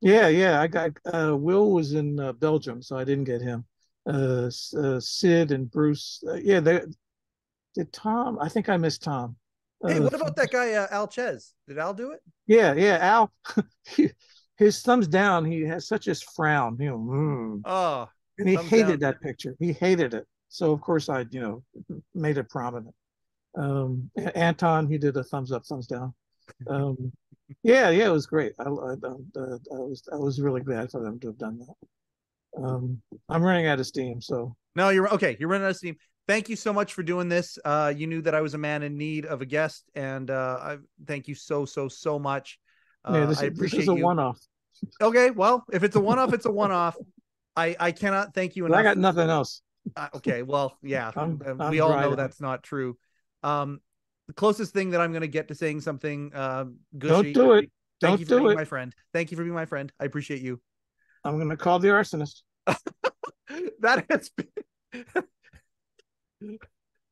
Speaker 3: Yeah. I got Will was in Belgium, so I didn't get him. Sid and Bruce. Did Tom? I think I missed Tom.
Speaker 2: Hey, what about that guy Al Ches? Did Al do it?
Speaker 3: Yeah, Al. His thumbs down. He has such a frown. You know.
Speaker 2: Oh,
Speaker 3: and he hated that picture. He hated it. So of course I, made it prominent. Anton, he did a thumbs up, thumbs down. Yeah, it was great. I was really glad for them to have done that. I'm running out of steam, so.
Speaker 2: No, you're okay. You're running out of steam. Thank you so much for doing this. You knew that I was a man in need of a guest, and I thank you so much.
Speaker 3: This is a one-off.
Speaker 2: Okay, well, if it's a one-off, it's a one-off. I cannot thank you enough.
Speaker 3: I got nothing else.
Speaker 2: Okay, well, yeah,
Speaker 3: we
Speaker 2: all know that's not true. The closest thing that I'm going to get to saying something gushy.
Speaker 3: Don't do it.
Speaker 2: Thank you for being my friend. Thank you for being my friend. I appreciate you.
Speaker 3: I'm going to call the arsonist.
Speaker 2: That has been...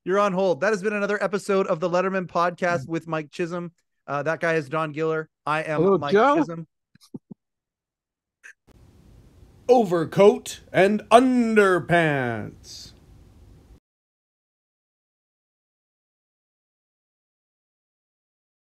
Speaker 2: You're on hold. That has been another episode of the Letterman podcast with Mike Chisholm. That guy is Don Giller. I am Mike Chisholm.
Speaker 4: Overcoat and underpants.